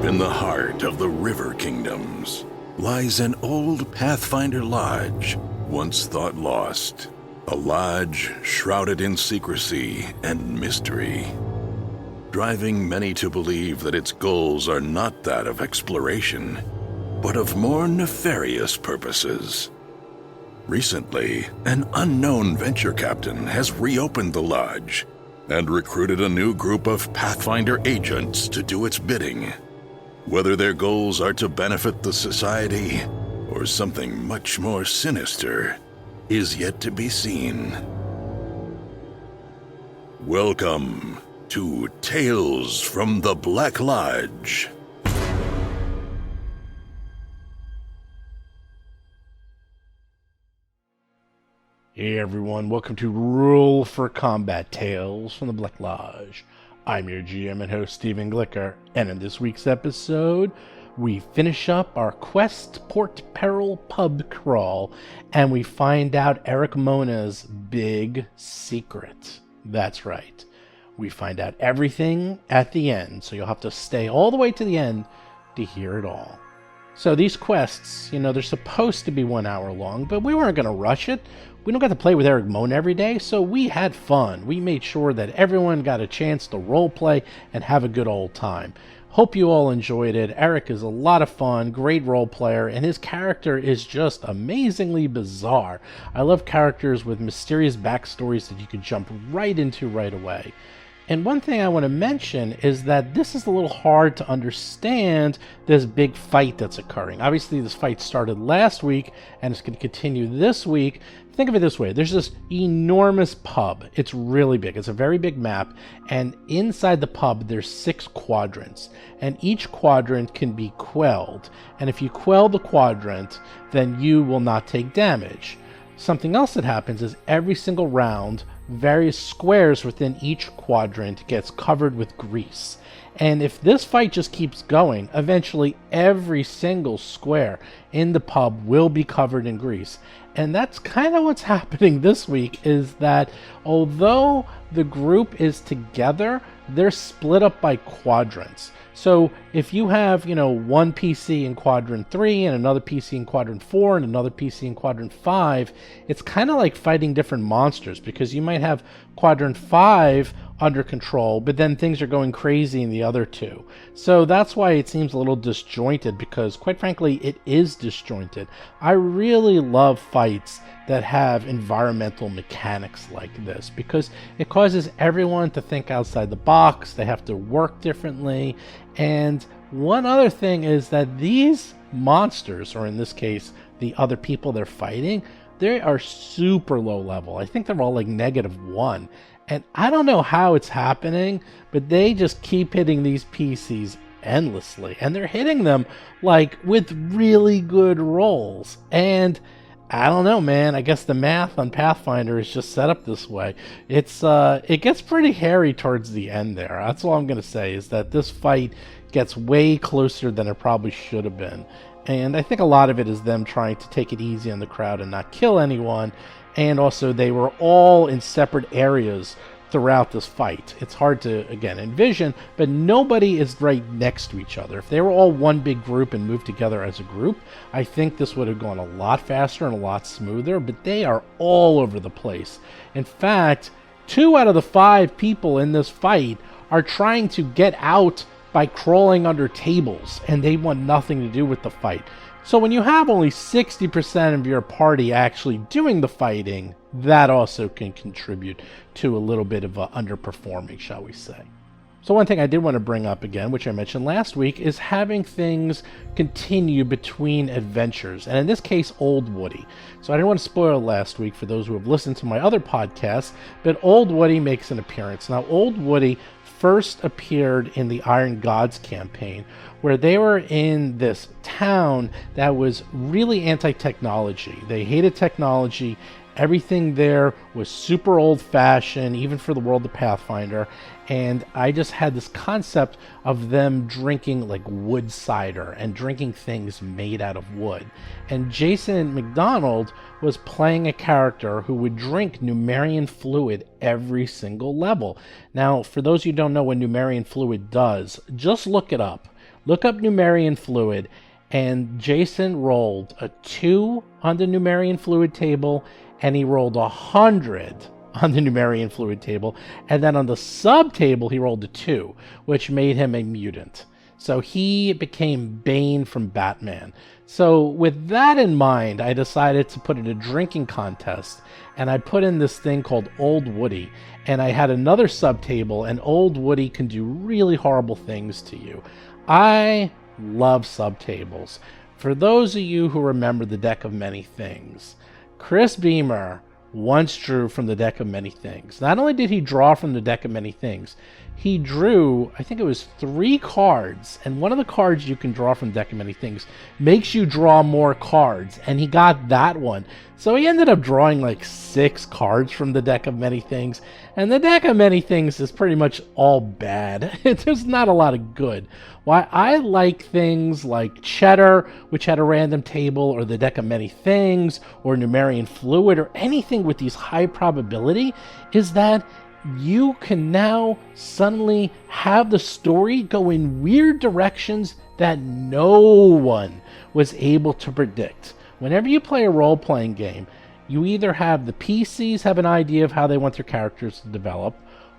in the heart of the River Kingdoms lies an old Pathfinder lodge, once thought lost. A lodge shrouded in secrecy and mystery, driving many to believe that its goals are not that of exploration, but of more nefarious purposes. Recently, an unknown venture captain has reopened the lodge and recruited a new group of Pathfinder agents to do its bidding. Whether their goals are to benefit the society or something much more sinister is yet to be seen. Welcome to Tales from the Black Lodge. Hey everyone, welcome to Rule for Combat Tales from the Black Lodge. I'm your GM and host Stephen Glicker, and in this week's episode, we finish up our Quest Port Peril pub crawl, and we find out Erik Mona's big secret. That's right. We find out everything at the end, so you'll have to stay all the way to the end to hear it all. So these quests, they're supposed to be 1 hour long, but we weren't going to rush it. We don't get to play with Erik Mona every day, so we had fun. We made sure that everyone got a chance to role play and have a good old time. Hope you all enjoyed it. Erik is a lot of fun, great role player, and his character is just amazingly bizarre. I love characters with mysterious backstories that you can jump right into right away. And one thing I want to mention is that this is a little hard to understand, this big fight that's occurring. Obviously, this fight started last week, and it's going to continue this week. Think of it this way. There's this enormous pub. It's really big. It's a very big map. And inside the pub, there's 6 quadrants. And each quadrant can be quelled. And if you quell the quadrant, then you will not take damage. Something else that happens is every single round, various squares within each quadrant gets covered with grease. And if this fight just keeps going, eventually every single square in the pub will be covered in grease. And that's kind of what's happening this week, is that although the group is together, they're split up by quadrants. So if you have, one PC in quadrant 3 and another PC in quadrant 4 and another PC in quadrant 5, it's kind of like fighting different monsters, because you might have quadrant 5 under control, but then things are going crazy in the other 2. So that's why it seems a little disjointed, because quite frankly, it is disjointed. I really love fights that have environmental mechanics like this, because it causes everyone to think outside the box. They have to work differently. And one other thing is that these monsters, or in this case, the other people they're fighting, they are super low level. I think they're all like -1. And I don't know how it's happening, but they just keep hitting these PCs endlessly. And they're hitting them like with really good rolls. And I don't know, man. I guess the math on Pathfinder is just set up this way. It gets pretty hairy towards the end there. That's all I'm going to say, is that this fight gets way closer than it probably should have been. And I think a lot of it is them trying to take it easy on the crowd and not kill anyone. And also, they were all in separate areas throughout this fight. It's hard to, again, envision, but nobody is right next to each other. If they were all one big group and moved together as a group, I think this would have gone a lot faster and a lot smoother, but they are all over the place. In fact, 2 out of the 5 people in this fight are trying to get out by crawling under tables, and they want nothing to do with the fight. So when you have only 60% of your party actually doing the fighting, that also can contribute to a little bit of underperforming, shall we say. So one thing I did want to bring up again, which I mentioned last week, is having things continue between adventures, and in this case, Old Woody. So I didn't want to spoil last week for those who have listened to my other podcasts, but Old Woody makes an appearance. Now, Old Woody first appeared in the Iron Gods campaign, where they were in this town that was really anti-technology. They hated technology. Everything there was super old-fashioned, even for the world of Pathfinder. And I just had this concept of them drinking like wood cider and drinking things made out of wood. And Jason McDonald was playing a character who would drink Numerian fluid every single level. Now, for those of you who don't know what Numerian fluid does, just look it up. Look up Numerian Fluid, and Jason rolled a 2 on the Numerian Fluid table, and he rolled 100 on the Numerian Fluid table, and then on the sub table he rolled a 2, which made him a mutant. So he became Bane from Batman. So with that in mind, I decided to put in a drinking contest, and I put in this thing called Old Woody, and I had another sub table, and Old Woody can do really horrible things to you. I love sub tables. For those of you who remember the Deck of Many Things, Chris Beamer once drew from the Deck of Many Things. Not only did he draw from the Deck of Many Things, he drew, I think it was 3 cards, and one of the cards you can draw from Deck of Many Things makes you draw more cards, and he got that one. So he ended up drawing like 6 cards from the Deck of Many Things, and the Deck of Many Things is pretty much all bad. There's not a lot of good. Why I like things like Cheddar, which had a random table, or the Deck of Many Things, or Numerian Fluid, or anything with these high probability, is that you can now suddenly have the story go in weird directions that no one was able to predict. Whenever you play a role-playing game, you either have the PCs have an idea of how they want their characters to develop,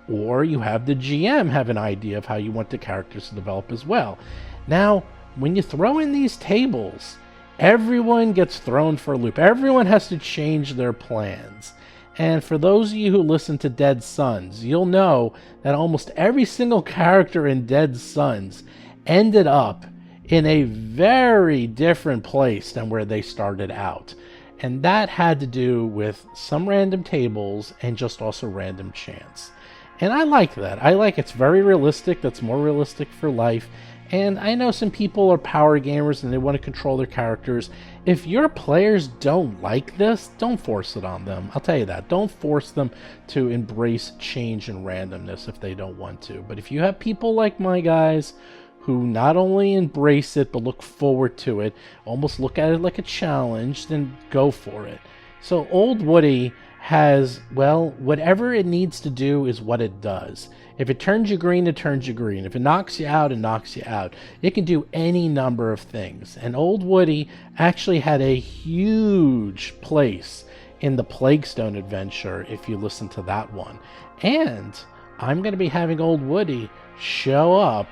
or you have the GM have an idea of how you want the characters to develop as well. Now, when you throw in these tables, everyone gets thrown for a loop. Everyone has to change their plans. And for those of you who listen to Dead Sons, you'll know that almost every single character in Dead Sons ended up in a very different place than where they started out. And that had to do with some random tables and just also random chance. And I like that. I like it's very realistic. That's more realistic for life. And I know some people are power gamers and they want to control their characters. If your players don't like this, don't force it on them. I'll tell you that. Don't force them to embrace change and randomness if they don't want to. But if you have people like my guys who not only embrace it but look forward to it, almost look at it like a challenge, then go for it. So Old Woody has, well, whatever it needs to do is what it does. If it turns you green, it turns you green. If it knocks you out, it knocks you out. It can do any number of things. And Old Woody actually had a huge place in the Plaguestone adventure, if you listen to that one. And I'm going to be having Old Woody show up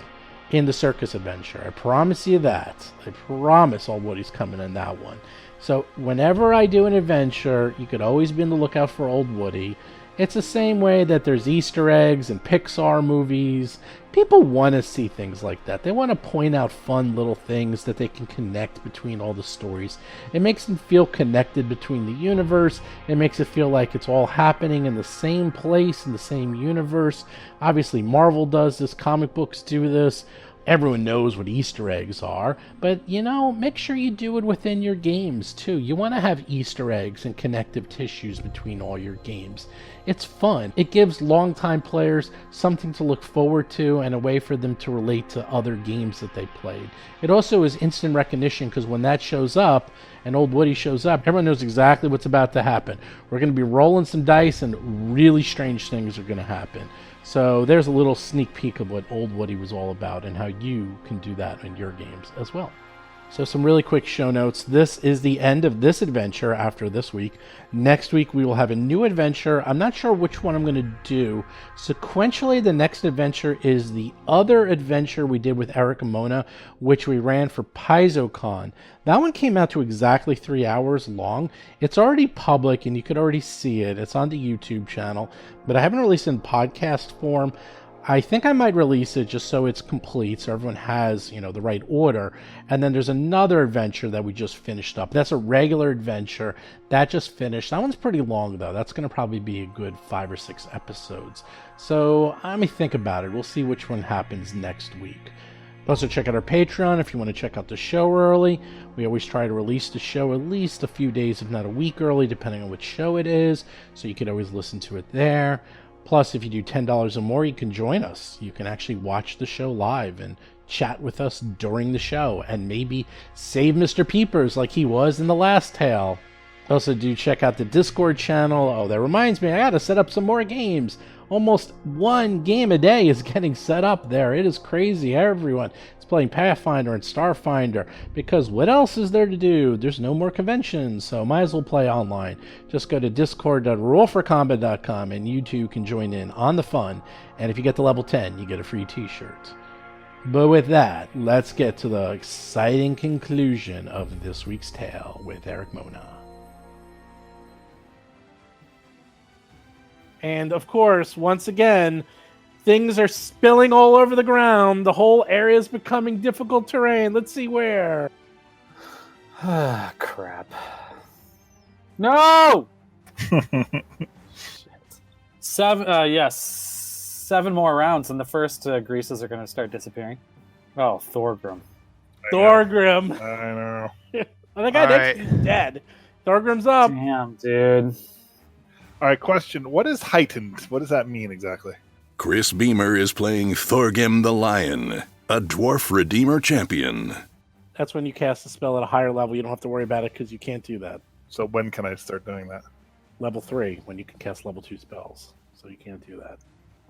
in the Circus adventure. I promise you that. I promise Old Woody's coming in that one. So whenever I do an adventure, you could always be on the lookout for Old Woody. It's the same way that there's Easter eggs in Pixar movies. People want to see things like that. They want to point out fun little things that they can connect between all the stories. It makes them feel connected between the universe. It makes it feel like it's all happening in the same place, in the same universe. Obviously, Marvel does this. Comic books do this. Everyone knows what Easter eggs are, but, you know, make sure you do it within your games, too. You want to have Easter eggs and connective tissues between all your games. It's fun. It gives longtime players something to look forward to and a way for them to relate to other games that they played. It also is instant recognition, because when that shows up, and Old Woody shows up, everyone knows exactly what's about to happen. We're going to be rolling some dice, and really strange things are going to happen. So there's a little sneak peek of what Old Woody was all about and how you can do that in your games as well. So some really quick show notes. This is the end of this adventure after this week. Next week we will have a new adventure. I'm not sure which one I'm going to do. Sequentially, the next adventure is the other adventure we did with Erik and Mona, which we ran for PaizoCon. That one came out to exactly 3 hours long. It's already public and you could already see it. It's on the YouTube channel, but I haven't released it in podcast form. I think I might release it just so it's complete, so everyone has, you know, the right order. And then there's another adventure that we just finished up. That's a regular adventure that just finished. That one's pretty long, though. That's going to probably be a good 5 or 6 episodes. So let me think about it. We'll see which one happens next week. Also, check out our Patreon if you want to check out the show early. We always try to release the show at least a few days, if not a week early, depending on which show it is. So you can always listen to it there. Plus, if you do $10 or more, you can join us. You can actually watch the show live and chat with us during the show and maybe save Mr. Peepers like he was in the last tale. Also, do check out the Discord channel. Oh, that reminds me, I gotta set up some more games. Almost one game a day is getting set up there. It is crazy. Everyone is playing Pathfinder and Starfinder because what else is there to do? There's no more conventions, so might as well play online. Just go to discord.rollforcombat.com and you too can join in on the fun. And if you get to level 10, you get a free t-shirt. But with that, let's get to the exciting conclusion of this week's tale with Erik Mona. And of course, once again, things are spilling all over the ground. The whole area is becoming difficult terrain. Let's see where. Ah, crap. No! Shit. 7 more rounds, and the first greases are going to start disappearing. Oh, Thorgrim. Thorgrim. I know. Oh, that guy next to you is dead. Thorgrim's up. Damn, dude. All right, question. What is heightened? What does that mean exactly? Chris Beamer is playing Thorgrim the Lion, a dwarf redeemer champion. That's when you cast a spell at a higher level. You don't have to worry about it because you can't do that. So when can I start doing that? Level 3, when you can cast level 2 spells. So you can't do that.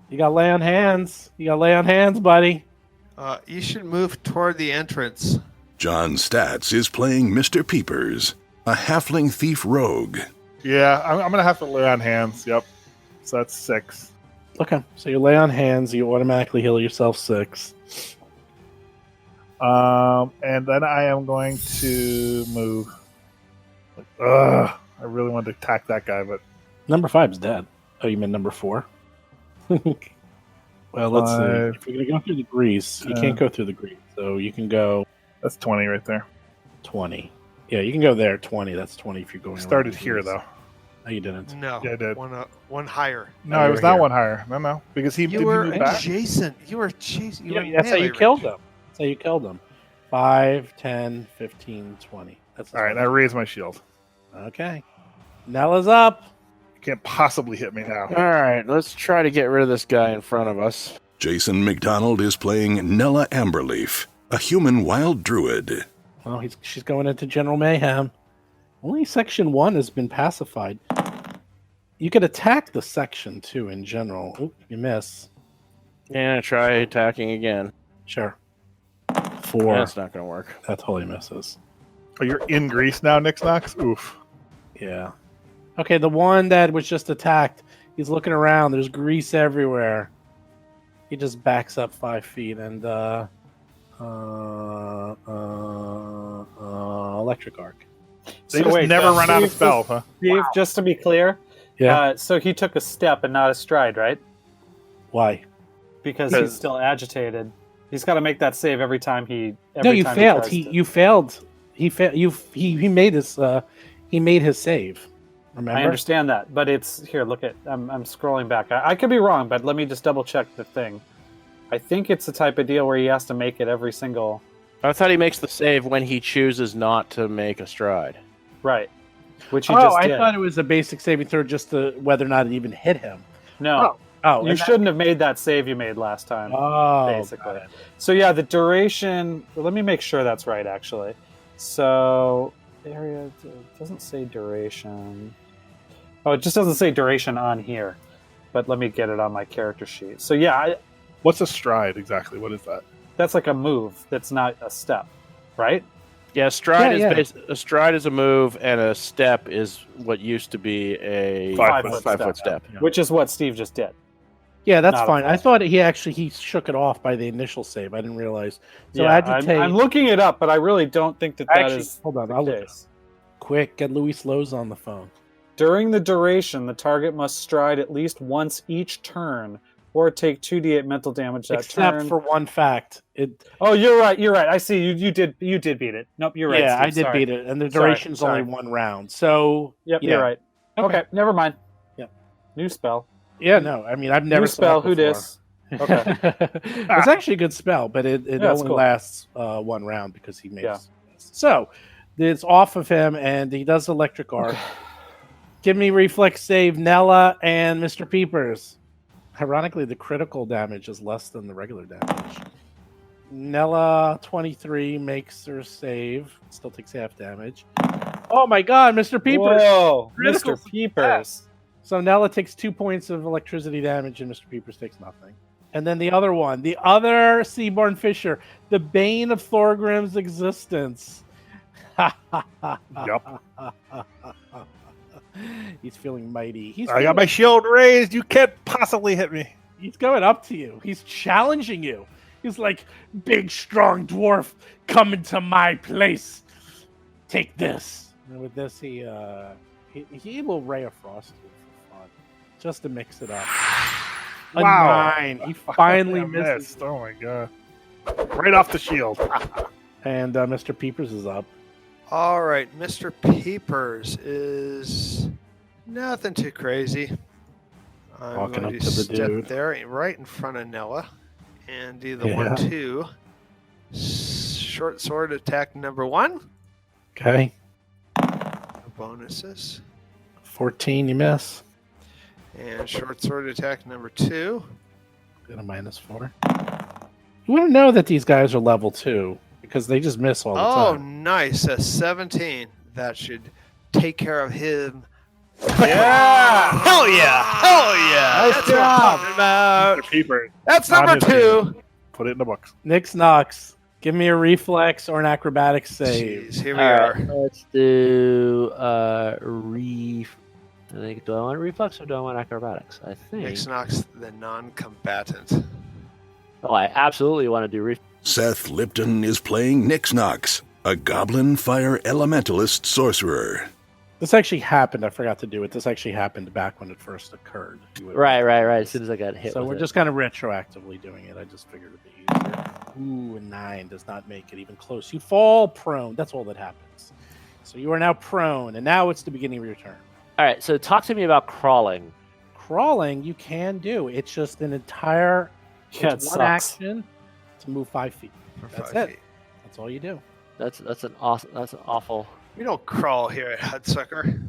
You got to lay on hands. You got to lay on hands, buddy. You should move toward the entrance. John Statz is playing Mr. Peepers, a halfling thief rogue. Yeah, I'm going to have to lay on hands. Yep. So that's 6. Okay, so you lay on hands. You automatically heal yourself 6. And then I am going to move. I really wanted to attack that guy, but Number 5's dead. Oh, you meant number 4? Well, let's see. If you're going to go through the grease, you can't go through the grease. So you can go that's 20 right there. 20. Yeah, you can go there 20. That's 20 if you're going. Started here, though. No, you didn't. No. Yeah, I did. One higher. No, it was not one higher. No. Because he You did were he move back? adjacent. You were chasing. You Yeah, were that's how you melee killed range. them. That's how you killed them. 5, 10, 15, 20. That's All right, I raise my shield. Okay. Nella's up. You can't possibly hit me now. All right, let's try to get rid of this guy in front of us. Jason McDonald is playing Nella Amberleaf, a human wild druid. Well, she's going into General Mayhem. Only Section 1 has been pacified. You could attack the section, too, in general. Oop, you miss. Yeah, try attacking again. Sure. 4. That's not going to work. That totally misses. Oh, you're in Greece now, Nix Knox? Oof. Yeah. Okay, the one that was just attacked, he's looking around. There's grease everywhere. He just backs up 5 feet and electric arc. They just never run out of spells, huh? Steve, just to be clear, Yeah. so he took a step and not a stride, right? Why? Because he's still agitated. He's got to make that save every time he. No, you time failed. tries to- You failed. He failed. He made his. He made his save. Remember? I understand that, but it's here. Look at. I'm scrolling back. I could be wrong, but let me just double check the thing. I think it's the type of deal where he has to make it every single. I thought he makes the save when he chooses not to make a stride. Right. Which he Oh, just I did. thought it was a basic saving throw just to whether or not it even hit him. No. Oh, You shouldn't have made that save you made last time. Oh, basically. got it. So yeah, the duration. Well, let me make sure that's right. Actually, so area it doesn't say duration. Oh, it just doesn't say duration on here. But let me get it on my character sheet. So yeah, What's a stride exactly? What is that? that's like a move. That's not a step, right? Yeah, stride Yeah, is a stride is a move, and a step is what used to be a 5-foot five-foot step. Yeah. Which is what Steve just did. Yeah, that's Not a fine. I fast thought he shook it off by the initial save. I didn't realize. So yeah, agitate. I'm looking it up, but I really don't think that Actually, is hold on. the I'll look. case. Quick, get Luis Lowe's on the phone. During the duration, the target must stride at least once each turn, or take 2d8 mental damage that Except turn. for one fact. Oh, you're right. You're right. I see. You did beat it. Nope, you're right. Yeah, Steve. I did Sorry. beat it, and the Sorry, duration's sorry. only 1 round. So Yep, yeah. you're right. Okay, never mind. Yep. New spell. Yeah, no, I mean I've never New spell. saw Who it before. dis? Okay. It's actually a good spell, but it Yeah, it's only cool. lasts 1 round because he makes. Yeah. So it's off of him, and he does electric arc. Give me reflex save, Nella and Mr. Peepers. Ironically, the critical damage is less than the regular damage. Nella 23 makes her save. Still takes half damage. Oh my God, Mr. Peepers! Whoa, Critical Mr. Peepers. So Nella takes 2 points of electricity damage, and Mr. Peepers takes nothing. And then the other one, the other Seaborn Fisher, the bane of Thorgrim's existence. Yup. He's feeling mighty. I got my shield raised. You can't possibly hit me. He's going up to you. He's challenging you. He's like, big, strong dwarf, come into my place. Take this. And with this, he will Ray of Frost you for fun, just to mix it up. A Wow. 9. He finally I misses. missed. Oh my god! Right off the shield. And Mr. Peepers is up. All right, Mr. Peepers is nothing too crazy. I'm Walking going up to to the step dude. there right in front of Nella and do the Yeah. 1-2. Short sword attack number 1. Okay. Bonuses. 14, you miss. And short sword attack number 2. Got a -4. You want to know that these guys are level 2 because they just miss all the Oh, time. nice. A 17. That should take care of him. Yeah! Hell yeah! Hell yeah! Nice That's what I'm job. talking about. Mr. Peeper, That's Not number his 2. put it in the books. Nix Knox, give me a reflex or an acrobatics save. Jeez, here we All are. right, let's do I think, do I want reflex or do I want acrobatics? I think. Nix knocks the non-combatant. Oh, I absolutely want to do reflex. Seth Lipton is playing Nixnox, a goblin fire elementalist sorcerer. This actually happened. I forgot to do it. This actually happened back when it first occurred. Right. As soon as I got hit. So with we're it. just kind of retroactively doing it. I just figured it'd be easier. Ooh, a 9 does not make it even close. You fall prone. That's all that happens. So you are now prone, and now it's the beginning of your turn. All right. So talk to me about crawling. Crawling, you can do. It's just an entire Yeah, it it's one sucks. action to move 5 feet. For That's 5 it. feet. That's all you do. That's an awful. We don't crawl here at Hudsucker.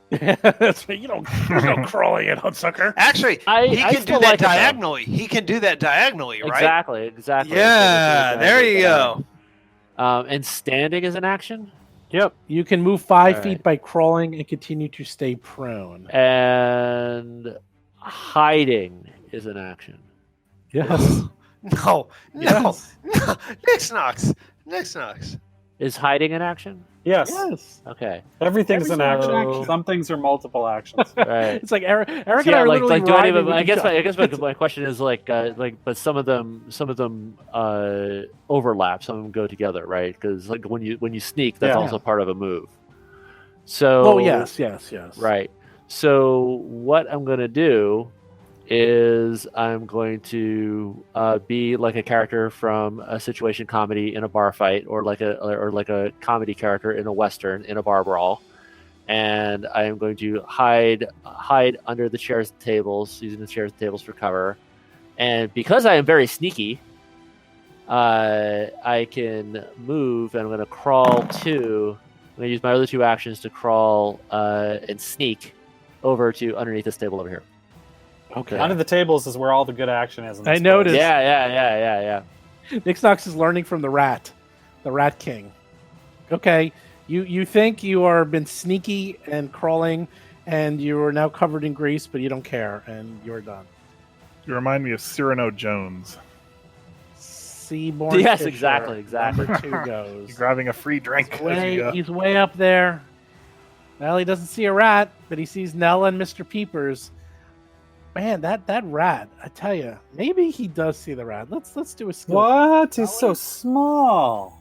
That's right. You don't crawling at Hudsucker. Actually, he I can do still that like it, though. diagonally. He can do that diagonally, right? Exactly. Yeah, there you go. And standing is an action, Yep. You can move 5 All feet right. by crawling and continue to stay prone. and hiding is an action. Yes. No, Yes. no. Nix knocks. Is hiding an action? Yes. Yes. Okay. Everything's an Every action. single action. Some things are multiple actions. Right. It's like Eric and I Yeah, are like literally do any of rhyming them? with I each guess other. my question is but some of them overlap. Some of them go together, right? Because like when you sneak, that's Yeah. also part of a move. So Oh yes. right. So what I'm going to do is I'm going to be like a character from a situation comedy in a bar fight, or like a comedy character in a western in a bar brawl, and I am going to hide under the chairs and tables, using the chairs and tables for cover. And because I am very sneaky, I can move, and I'm going to crawl to. I'm going to use my other 2 actions to crawl and sneak over to underneath this table over here. Okay. Under the tables is where all the good action is. In this I noticed. place. Yeah. Nixnox is learning from the Rat King. Okay, you think you are been sneaky and crawling, and you are now covered in grease, but you don't care, and you're done. You remind me of Cyrano Jones. Seaborn. Yes, Fisher, exactly. Number 2 You're goes. grabbing a free drink as you go. He's way up there. Well, he doesn't see a rat, but he sees Nella and Mr. Peepers. Man, that rat! I tell you, maybe he does see the rat. Let's do a skill. What? He's so small.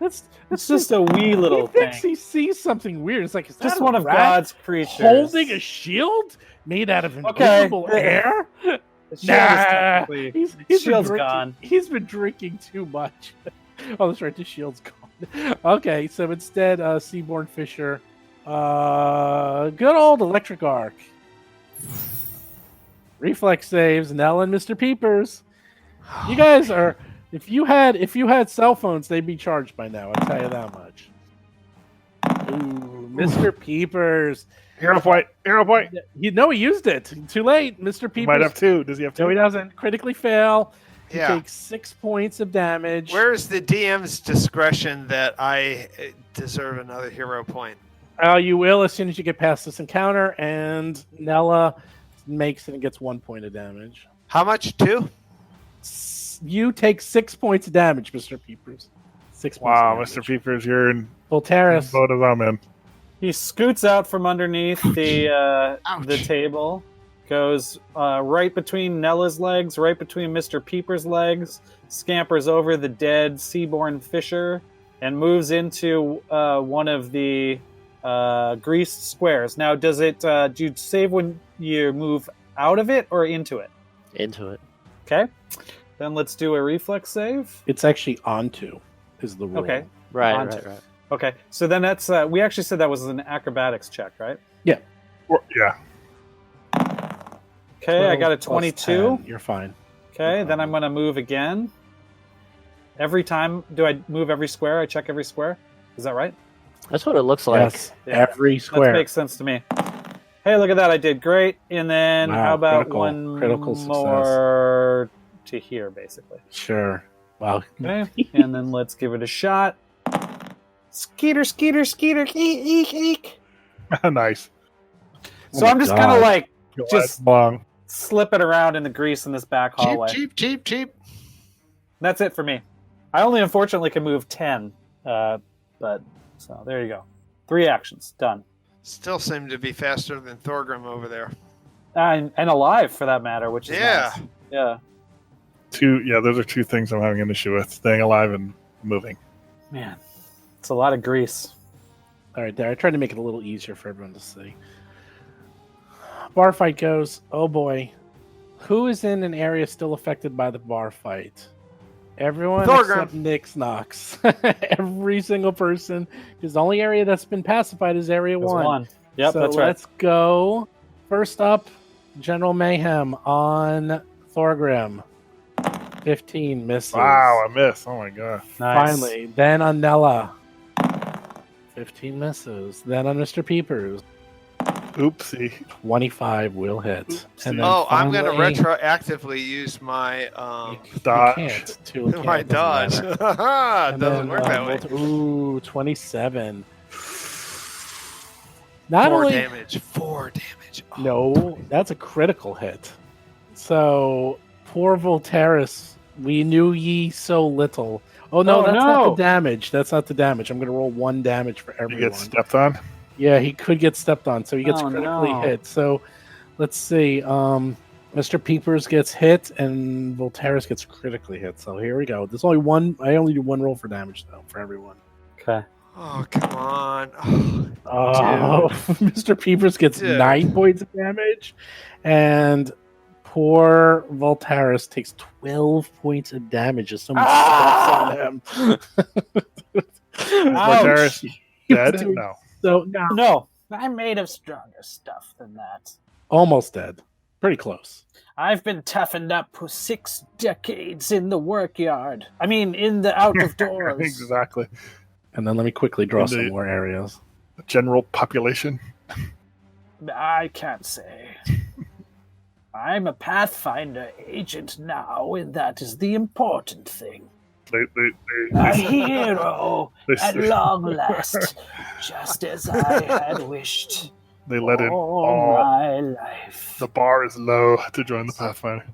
Let's It's just a wee little he thinks thing. he sees something weird. It's like is Just that a one of rat God's creatures. holding a shield made out of invisible air. The shield is Nah, technically- he's been shield's drinking- gone. He's been drinking too much. Oh, that's right. The shield's gone. Okay, so instead, Seaborn Fisher, good old electric arc. Reflex saves, Nell and Mr. Peepers. You guys are. If you had cell phones, they'd be charged by now. I'll tell you that much. Ooh, Mr. Peepers. Hero point. You know he used it. Too late, Mr. He might Peepers. have 2. Does he have 2? No, he doesn't. Critically fail. He Yeah. takes 6 points of damage. Where's the DM's discretion that I deserve another hero point? You will as soon as you get past this encounter, and Nella makes it and gets 1 point of damage. How much? 2? You take 6 points of damage, Mr. Peepers. 6 points. Wow, of Mr. damage. Peepers, you're in Voltaris. boat as I'm in. He scoots out from underneath the table, goes right between Nella's legs, right between Mr. Peeper's legs, scampers over the dead Seaborn Fisher, and moves into one of the greased squares. Now, does it? Do you save when you move out of it or into it? Into it. Okay. Then let's do a reflex save. It's actually onto is the rule. Okay. Right, Onto. right. Okay. So then that's we actually said that was an acrobatics check, right? Yeah. Yeah. Okay, I got a 12 plus 22. 10. You're fine. Okay, then I'm going to move again. Every time, do I move every square? I check every square? Is that right? That's what it looks like. Yes. Yeah. Every square. That makes sense to me. Hey, look at that. I did great. And then Wow, how about critical success. more to here, basically? Sure. Wow. Okay, and then let's give it a shot. Skeeter, skeeter, skeeter, eek, eek, eek. Nice. So Oh I'm my just kind of God. like, Go just long. slipping around in the grease in this back hallway. Cheap. That's it for me. I only unfortunately can move 10. But so there you go. 3 actions done. Still seem to be faster than Thorgrim over there. And alive for that matter, which is Yeah. nice. Yeah. Those are 2 things I'm having an issue with: staying alive and moving. Man, it's a lot of grease. All right, there. I tried to make it a little easier for everyone to see. Bar fight goes. Oh boy, who is in an area still affected by the bar fight? Everyone Thorgrim. except Nix Knox. Every single person, because the only area that's been pacified is Area There's 1. one. Yep, so that's right. let's go. First up, General Mayhem on Thorgrim. 15 misses. Wow, I missed. Oh my god. Nice. Finally. Then on Nella. 15 misses. Then on Mr. Peepers. Oopsie. 25 will hit. Oopsie. And then I'm going to finally- retroactively use my You Dodge. can't. Two can't, my doesn't dodge. matter. It And doesn't then, work that way. Ooh, 27. Not 4 only damage. 4 damage. Oh. no, that's a critical hit. So poor Voltaris, we knew ye so little. Oh no, Oh, that's no. not the damage. That's not the damage. I'm gonna roll 1 damage for You everyone. get stepped on. Yeah, he could get stepped on, so he gets Oh, critically no. hit. So let's see. Mr. Peepers gets hit, and Voltaris gets critically hit. So here we go. There's only one. I only do 1 roll for damage though for everyone. Okay. Oh, come on. Oh, Mr. Peepers gets Dude. 9 points of damage, and poor Voltaris takes 12 points of damage as someone steps on him. Voltaris He was dead? doing No. So no, No, I'm made of stronger stuff than that. almost dead. Pretty close. I've been toughened up for 6 decades in the workyard. I mean, in the out of doors. Exactly. And then let me quickly draw some Indeed. more areas. The general population. I can't say. I'm a Pathfinder agent now, and that is the important thing. A hero at long last, just as I had wished They let in all all. my life. The bar is low to join the Pathfinder.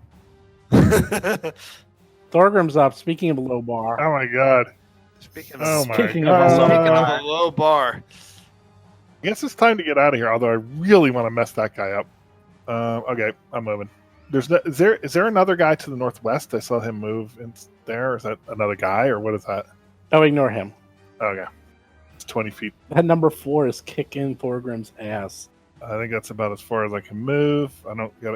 Thorgrim's up. Speaking of low bar, Oh my god. Speaking Oh of, my Speaking of god. a low bar. I guess it's time to get out of here, although I really want to mess that guy up. Okay, I'm moving. Is there another guy to the northwest? I saw him move in there. Is that another guy, or what is that? oh, ignore him. Okay. It's 20 feet. That number 4 is kicking Thorgrim's ass. I think that's about as far as I can move.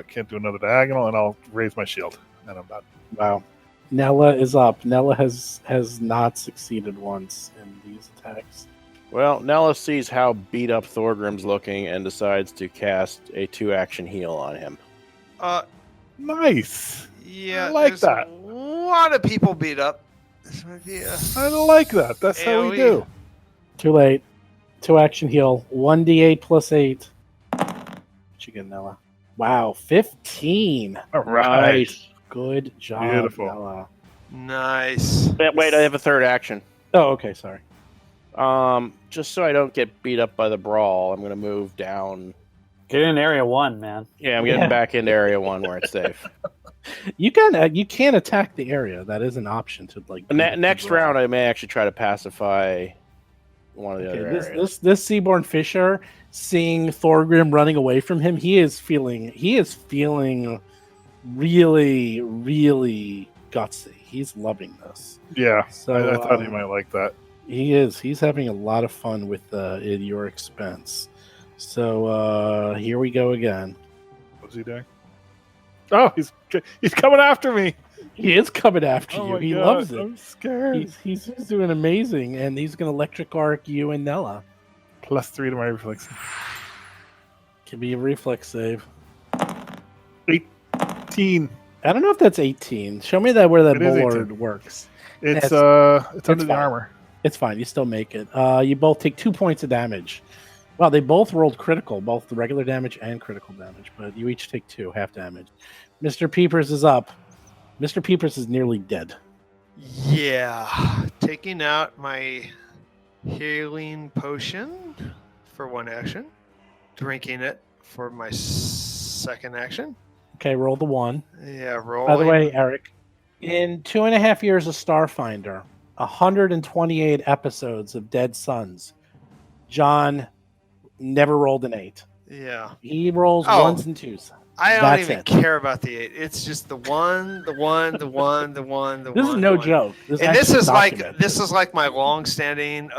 Can't do another diagonal, and I'll raise my shield. And I'm done. Wow. Nella is up. Nella has not succeeded once in these attacks. Well, Nella sees how beat up Thorgrim's looking and decides to cast a 2-action heal on him. Nice. Yeah, I like there's that. A lot of people beat up. This might be a... I like that. That's how we AoE. do. Too late. 2-action heal. 1d8 plus 8. What you get, Nella? Wow, 15. All right. Nice. Good job, Beautiful. Nella. Nice. Wait, I have a 3rd action. Oh, okay, sorry. Just so I don't get beat up by the brawl, I'm going to move down. Get in area 1, man. Yeah, I'm getting back into area 1 where it's safe. You can attack the area. That is an option to like. Next round, I may actually try to pacify one of the other areas. This Seaborn Fisher, seeing Thorgrim running away from him, he is feeling really, really gutsy. He's loving this. Yeah, So I thought he might like that. He is. He's having a lot of fun with at your expense. So here we go again. What's he doing? Oh, he's coming after me. He is coming after Oh you. my He God, loves it. I'm scared. He's doing amazing, and he's going to electric arc you and Nella. +3 to my reflex. Can be a reflex save. 18. I don't know if that's 18. Show me that where that It is bollard 18. works. It's It's under the fine. armor. It's fine. You still make it. You both take 2 points of damage. Wow, they both rolled critical, both the regular damage and critical damage, but you each take 2, half damage. Mr. Peepers is up. Mr. Peepers is nearly dead. Yeah, taking out my healing potion for 1 action, drinking it for my second action. Okay, roll the 1. Yeah, roll. By the way, Eric, in 2.5 years of Starfinder, 128 episodes of Dead Sons, John never rolled an 8. Yeah, He rolls Oh. 1s and 2s. I don't That's even it. care about the 8. It's just the 1, the 1, the 1, the 1, the 1. This is no the 1. joke. This And this actually is like documented. my long-standing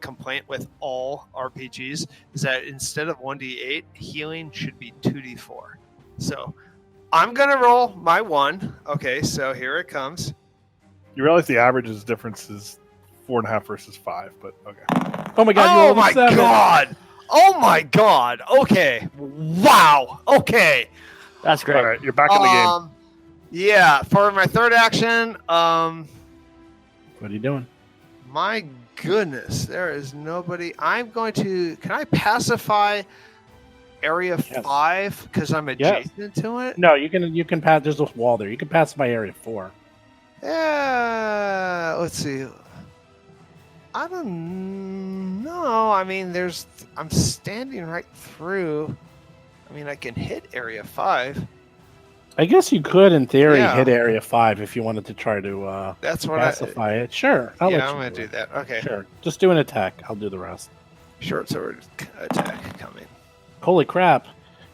complaint with all RPGs is that instead of 1d8, healing should be 2d4. So I'm gonna roll my 1. Okay, so here it comes. You realize the average difference is 4.5 versus 5, but okay. Oh my god! you Oh rolled a my 7. god! Oh my god! Okay, wow. Okay. That's great. All right, you're back in the game. Yeah, for my third action, What are you doing? my goodness, there is nobody. I'm going to. Can I pacify Area Yes. 5 because I'm adjacent to it? No, you can pass. There's a wall there. You can pass by area 4. Yeah. Let's see. I don't know. I mean, I'm standing right through. I mean, I can hit Area 5. I guess you could, in theory, Yeah. hit area 5 if you wanted to try to That's what pacify it. Sure, I'll Yeah, let I'm you going to do that. Okay. Sure, just do an attack. I'll do the rest. Short sword attack coming. Holy crap!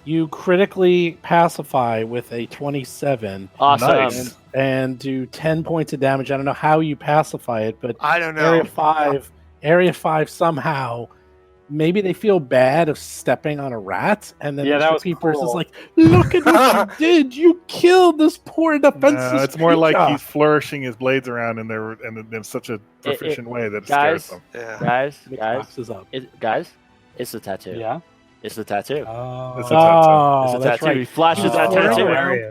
You critically pacify with a 27 Awesome. Nice. and do 10 points of damage. I don't know how you pacify it, but I don't know. Area 5 somehow. Maybe they feel bad of stepping on a rat, and then Yeah, that Mr. was Peepers cool. is like, "Look at what you did! You killed this poor defenseless." It's more like creature." he's flourishing his blades around in such a proficient way that it guys, scares them. Yeah. Guys, Nick guys, Fox is up. it's the tattoo. Yeah. It's the tattoo. Oh, It's a tattoo. It's a that's tattoo. right. He flashes Oh, that that's tattoo. right.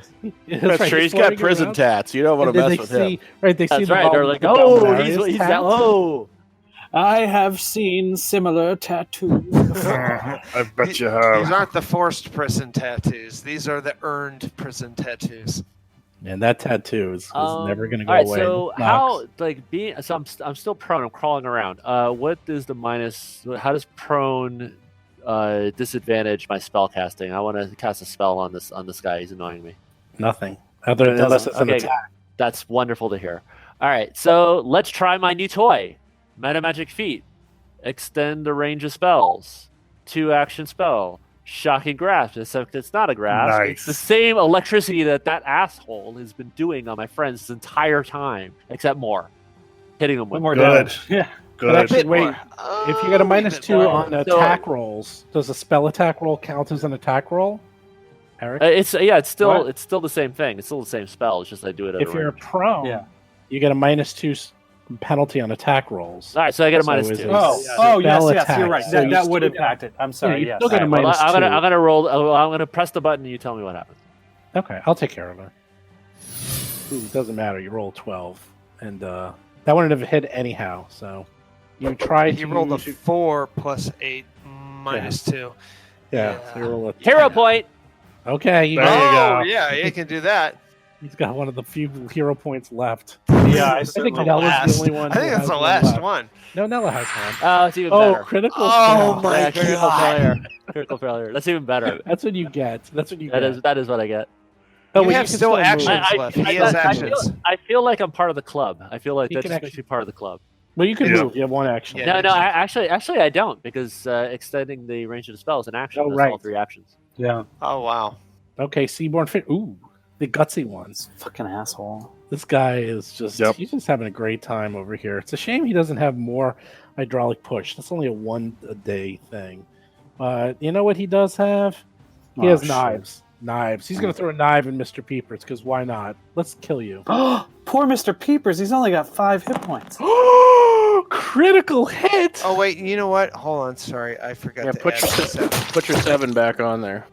That's That's right, true. He's got flying prison around. tats. You don't want And to then mess they with see, him. right? They see That's the right. They're Bal- like, the oh, Balmarius he's that. tat. Oh, I have seen similar tattoos before. I bet you These have. aren't the forced prison tattoos. These are the earned prison tattoos. And that tattoo is never going to go all right, away. So Knox. how being? So I'm still prone. I'm crawling around. What is the minus? How does prone disadvantage my spell casting? I want to cast a spell on this guy. He's annoying me. Nothing. Unless it's an Okay, attack. That's wonderful to hear. All right, so let's try my new toy, Meta Magic Feat. Extend the range of spells. 2-action spell. Shocking grasp. Except it's not a grasp. Nice. It's the same electricity that asshole has been doing on my friends this entire time, except more. Hitting them with. One more Good. damage. Yeah. But Good. actually, wait. More. If you get a minus Bit 2 more. on attack rolls, does a spell attack roll count as an attack roll? Eric? It's still What? it's still the same thing. It's still the same spell. It's just I do it at If a you're range. prone, Yeah. you get a minus 2 penalty on attack rolls. All right, so I get a So minus is 2. it- Oh, Yes. oh yes, Spell yes, attack. you're right. So That, you that still would get- impact it. I'm sorry. you Yes. still get a All Well, minus I'm 2. gonna roll. I'm gonna press the button and you tell me what happens. Okay, I'll take care of it. Ooh, it doesn't matter. You roll 12, and that wouldn't have hit anyhow. So you try He to rolled a shoot- 4 plus 8 minus 2. yeah. So you roll a Hero 10. point. Okay, There you Oh, go. yeah, you can do that. he's got one of the few hero points left. He Yeah, I I certainly think Nella's last. the only one. I think who that's has the one last left. one. No, Nella has one. Oh, it's even Oh, better. critical Oh fail. my Yeah, critical God. failure. Critical failure. That's even better. That's what you get. That's what you That get. is what I get. Oh, You well, have can still move. actions left. He has actions. I feel like I'm part of the club. I feel like He that can just actually- makes me part of the club. Well, you can Yeah. move. You have one action. Yeah. No, actually, I don't because extending the range of the spell is an action. Oh, That's right. all 3 actions. Yeah. Oh wow. Okay, Seaborn Fit. Ooh, the gutsy ones. Fucking asshole. This guy is just, Yep. he's just having a great time over here. It's a shame he doesn't have more hydraulic push. That's only a 1-a-day thing. But you know what he does have? He Oh, has shit. knives. Knives. He's going to throw a knife in Mr. Peepers, because why not? Let's kill you. Poor Mr. Peepers. He's only got 5 hit points. Critical hit! Oh wait, you know what? Hold on, sorry, I forgot Yeah, to put add your the 7. put your 7 back on there,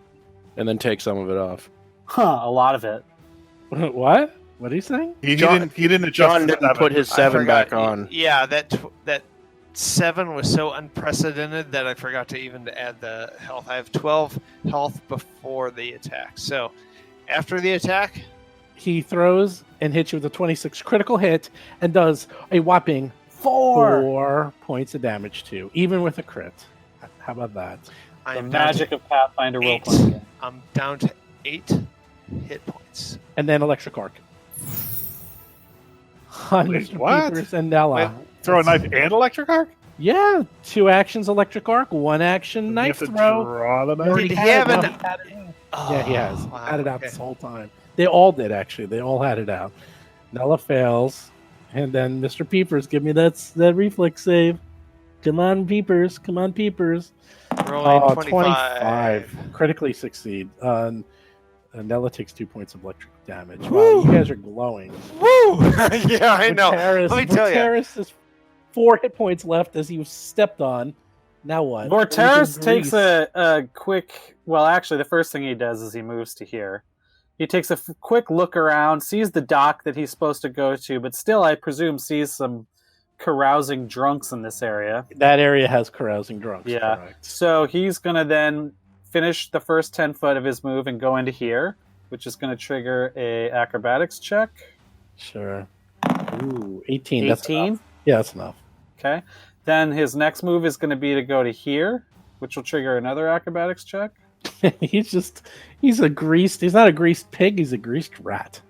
and then take some of it off. Huh, a lot of it. What? What are you saying? He John- didn't adjust. John the didn't seven. put his I 7 forgot. back on. Yeah, that 7 was so unprecedented that I forgot to even add the health. I have 12 health before the attack. So after the attack, He throws and hits you with a 26 critical hit and does a whopping 4 points of damage to you, even with a crit. How about that? I The am down magic to of Pathfinder 8. role-playing game. I'm down to 8 hit points. And then electric arc. On Wait, Mr. what? Peepers and Nella. Wait, Throw a knife and electric arc. Yeah, 2 actions electric arc, 1 action You knife have to throw. draw the You knife. already Did had he it, have now an- he had it in. Oh, Yeah, he has. wow, Had it out okay. this whole time. They all did, actually. They all had it out. Nella fails. And then Mr. Peepers, give me that reflex save. Come on, Peepers. Come on, Peepers. Rolling 25. Critically succeed. Nella takes 2 points of electric damage. Wow, you guys are glowing. Woo! Yeah, I know. Vorteris, Let me tell you. Vorteris has 4 hit points left as he was stepped on. Now what? Vorteris takes Grease. a quick... Well, actually, the first thing he does is he moves to here. He takes a quick look around, sees the dock that he's supposed to go to, but still, I presume, sees some carousing drunks in this area. That area has carousing drunks. Yeah. Correct. So he's going to then finish the first 10 foot of his move and go into here, which is going to trigger a acrobatics check. Sure. Ooh, 18. That's 18. enough. Yeah, that's enough. Okay. Then his next move is going to be to go to here, which will trigger another acrobatics check. he's not a greased pig, he's a greased rat.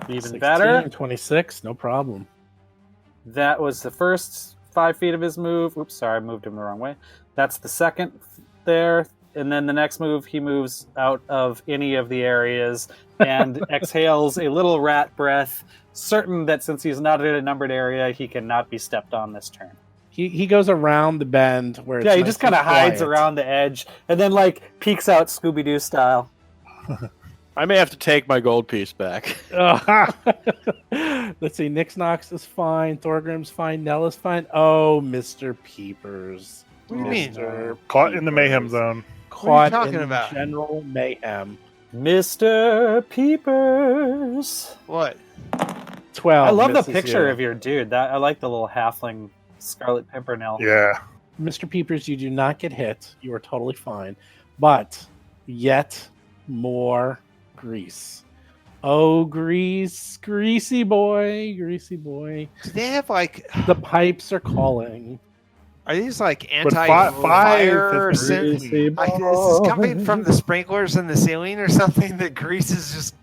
Even 16, better. 26, no problem. That was the first 5 feet of his move. Oops, sorry, I moved him the wrong way. That's the second there. And then the next move, he moves out of any of the areas and exhales a little rat breath, certain that since he's not in a numbered area, he cannot be stepped on this turn. He goes around the bend where it's Yeah, he nice just kind of and hides quiet. around the edge and then, peeks out Scooby-Doo style. I may have to take my gold piece back. Let's see, Nix Nox is fine, Thorgrim's fine, Nella's fine. Oh, Mr. Peepers. What do you mean? Mr. Caught in the mayhem Peepers. zone. Caught talking in about? general mayhem. Mr. Peepers. What? 12. I love the misses picture you. of your dude. I like the little halfling Scarlet Pimpernel. Yeah. Mr. Peepers, you do not get hit. You are totally fine. But yet more grease. Oh, grease. Greasy boy. Greasy boy. Do they have The pipes are calling. Are these like But anti-fire? has been Is really- this coming from the sprinklers in the ceiling or something? That grease is just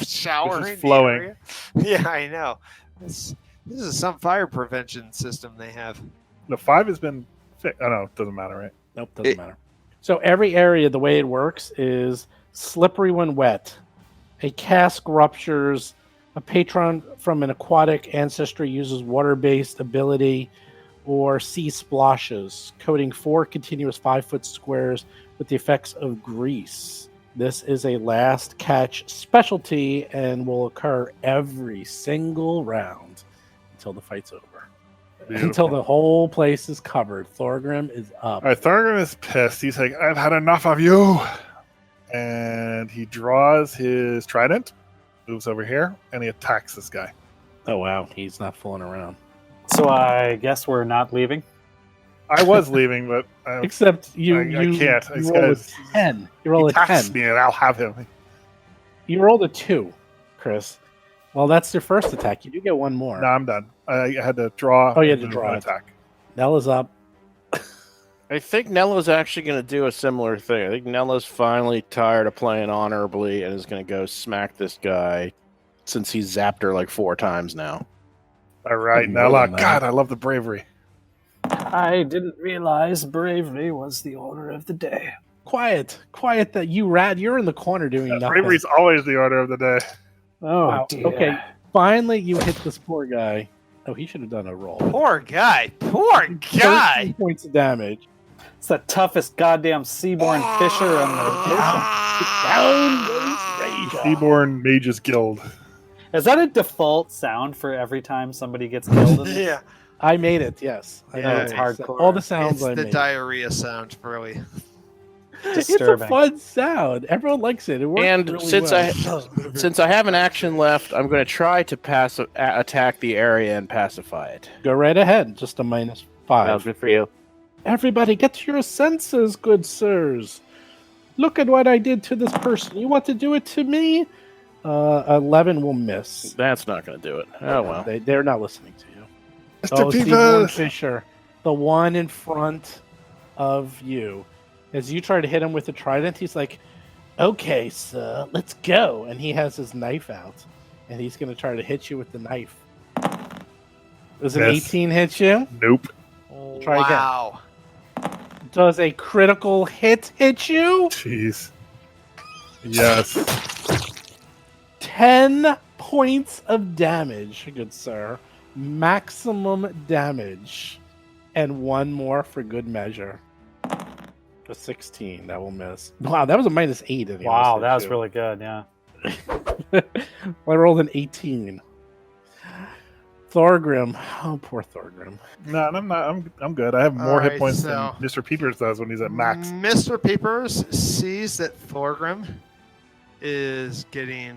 showering. It's just flowing. the area? Yeah, I know. This is some fire prevention system they have. The 5 has been. Oh no, it doesn't matter, right? Nope, doesn't matter. So every area, the way it works is slippery when wet. A cask ruptures. A patron from an aquatic ancestry uses water-based ability, or sea splashes, coating 4 continuous 5-foot squares with the effects of grease. This is a last catch specialty and will occur every single round until the fight's over. Beautiful. Until the whole place is covered. Thorgrim is up. All right, Thorgrim is pissed. He's like, I've had enough of you. And he draws his trident, moves over here, and he attacks this guy. Oh, wow. He's not fooling around. So I guess we're not leaving. I was leaving, but Except you I you, can't. you This roll a guy's- 10. You he roll a attacks 10. me and I'll have him. You rolled a 2, Chris. Well, that's your first attack. You do get one more. No, I'm done. I had to draw. Oh, you had to and draw an it. attack. Nella's up. I think Nella's actually going to do a similar thing. I think Nella's finally tired of playing honorably and is going to go smack this guy since he's zapped her like 4 times now. All right, More Nella. than that. God, I love the bravery. I didn't realize bravery was the order of the day. Quiet. That you rat. You're in the corner doing nothing. Bravery's always the order of the day. Oh, Wow. dear. Okay. Finally, you hit this poor guy. Oh, he should have done a roll. Poor guy. 13 points of damage. It's the toughest goddamn seaborn fisher in the ocean. Down goes Rage. Seaborn Mages Guild. Is that a default sound for every time somebody gets killed? In this? Yeah. I made it. Yes. I Yeah, know it's hardcore. All the sounds It's I the made. diarrhea sound, really. It's a Disturbing. fun sound. Everyone likes it. It works And really since well. since I have an action left, I'm going to try to attack the area and pacify it. Go right ahead. Just a -5. Well, good for you. Everybody, get to your senses, good sirs. Look at what I did to this person. You want to do it to me? 11 will miss. That's not going to do it. Oh well. They're not listening to you. Mr. Seaborn Peebles! Fisher, the one in front of you. As you try to hit him with the trident, he's like, "Okay, sir, let's go." And he has his knife out, and he's going to try to hit you with the knife. Does an Miss. 18 hit you? Nope. Try again. Wow. Does a critical hit you? Jeez. Yes. 10 points of damage, good sir. Maximum damage. And one more for good measure. A 16, that will miss. Wow, that was a -8. in the Wow, other that was too. really good. Yeah. I rolled an 18. Thorgrim. Oh, poor Thorgrim. No, I'm not. I'm good. I have more All hit right, points so- than Mr. Peepers does when he's at max. Mr. Peepers sees that Thorgrim is getting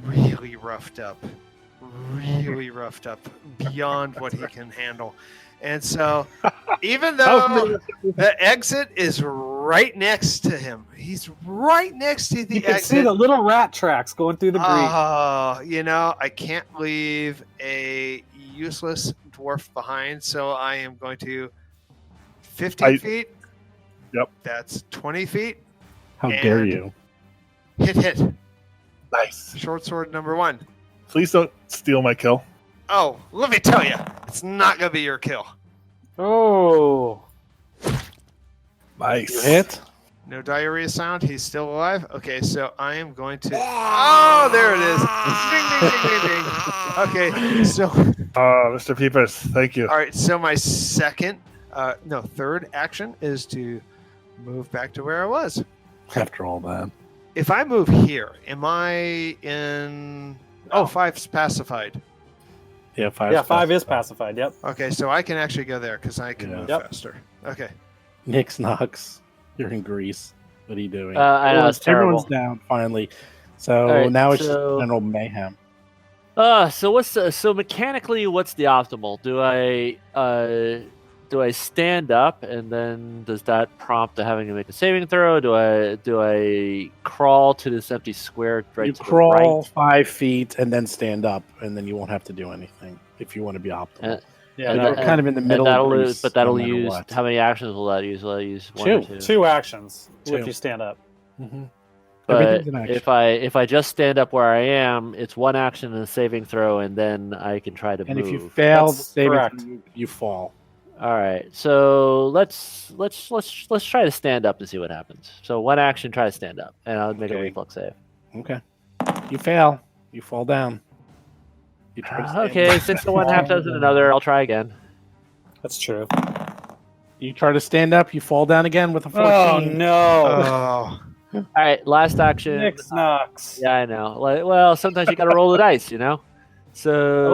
really roughed up. Really roughed up beyond what he can handle. And so, even though the exit is right next to him, he's right next to the You can exit. see the little rat tracks going through the breach. Oh, I can't leave a useless dwarf behind, so I am going to 15 feet. Yep. That's 20 feet. How And- dare you? Hit. Nice. Short sword number 1. Please don't steal my kill. Oh, let me tell you, it's not going to be your kill. Oh. Nice. You hit? No diarrhea sound. He's still alive. Okay, so I am going to. Oh, there it is. Ding, ding, ding, ding, ding. Okay, so Mr. Peepers, thank you. all right. So my third action is to move back to where I was. After all that. If I move here, am I in? Oh, 5's pacified. Yeah, 5. Yeah, 5 is pacified. Yep. Okay, so I can actually go there because I can Yeah. move Yep. faster. Okay. Nix Knox. You're in Greece. What are you doing? I know, it's Everyone's terrible. down, finally. So All right, now it's so- general mayhem. So mechanically, what's the optimal? Do I stand up and then does that prompt to having to make a saving throw? Do I crawl to this empty square right You to crawl the 5 feet and then stand up, and then you won't have to do anything if you want to be optimal. Yeah. But no, you're kind of in the right? middle And that'll of use, Greece, but that'll no matter use what. how many actions will that use? Will that use one or 2? 2 actions Two. if you stand up. Mhm. But Everything's an action. if I just stand up where I am, it's 1 action and a saving throw, and then I can try to And move. if you fail the That's saving correct. throw, you fall. All right, so let's try to stand up to see what happens. So 1 action, try to stand up, and I'll make a Okay. reflex save. Okay. You fail. You fall down. You try to stand Okay, up. 6 to 1, half dozen another. I'll try again. That's true. You try to stand up. You fall down again with a 14. Oh no. Oh. All right, last action. Nix Knox. Yeah, I know. Well, sometimes you got to roll the dice, you know. So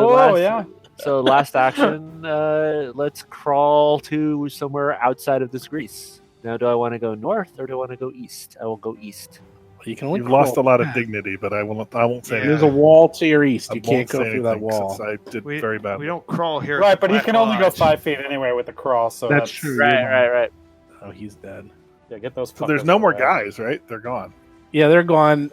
Oh, yeah. So last action, let's crawl to somewhere outside of this Greece. Now, do I want to go north or do I want to go east? I will go east. You can only You've lost a crawl lot of back. dignity, but I won't say Yeah. There's anything. a wall to your east. I You won't can't go say through that anything wall. since I did We, very bad. we don't crawl here. Right, at the but he Black can only go Lodge. 5 feet anyway with the crawl. So That's true. Right. Oh, he's dead. Yeah, get those. So there's fuckers no more away. guys, right? They're gone. Yeah, they're gone.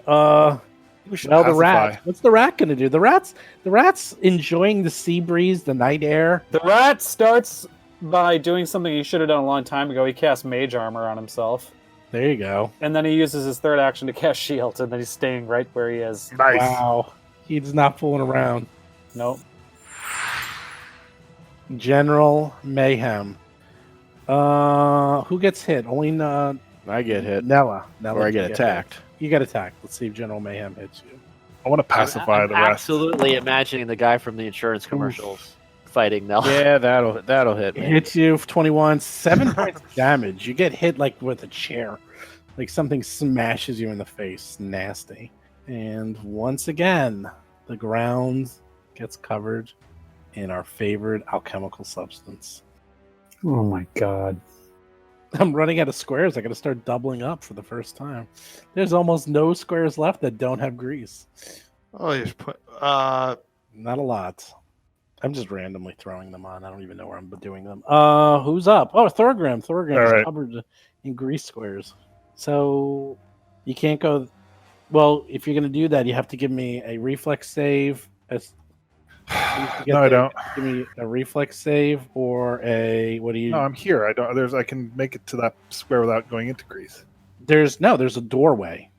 We should Well, the pacify. rat. What's the rat going to do? The rat's enjoying the sea breeze, the night air. The rat starts by doing something he should have done a long time ago. He casts mage armor on himself. There you go. And then he uses his third action to cast shield, and then he's staying right where he is. Nice. Wow. He's not fooling around. Nope. General Mayhem. Who gets hit? Only I get hit, Nella. or I get hit. attacked. You get attacked. Let's see if General Mayhem hits you. I want to pacify I'm the rest. absolutely imagining the guy from the insurance commercials fighting Nell. Yeah, that'll hit It me. hits you for 21, 7 points of damage. You get hit like with a chair. Like something smashes you in the face. Nasty. And once again, the ground gets covered in our favorite alchemical substance. Oh my god. I'm running out of squares. I gotta start doubling up for the first time. There's almost no squares left that don't have grease. Oh, you just put. Not a lot. I'm just randomly throwing them on. I don't even know where I'm doing them. Who's up? Oh, Thorgrim. Thorgrim All is right. covered in grease squares. So you can't go. Well, if you're gonna do that, you have to give me a reflex save. No, I don't. Give me a reflex save or a what do you? No, I'm here. I don't. I can make it to that square without going into grease. There's a doorway.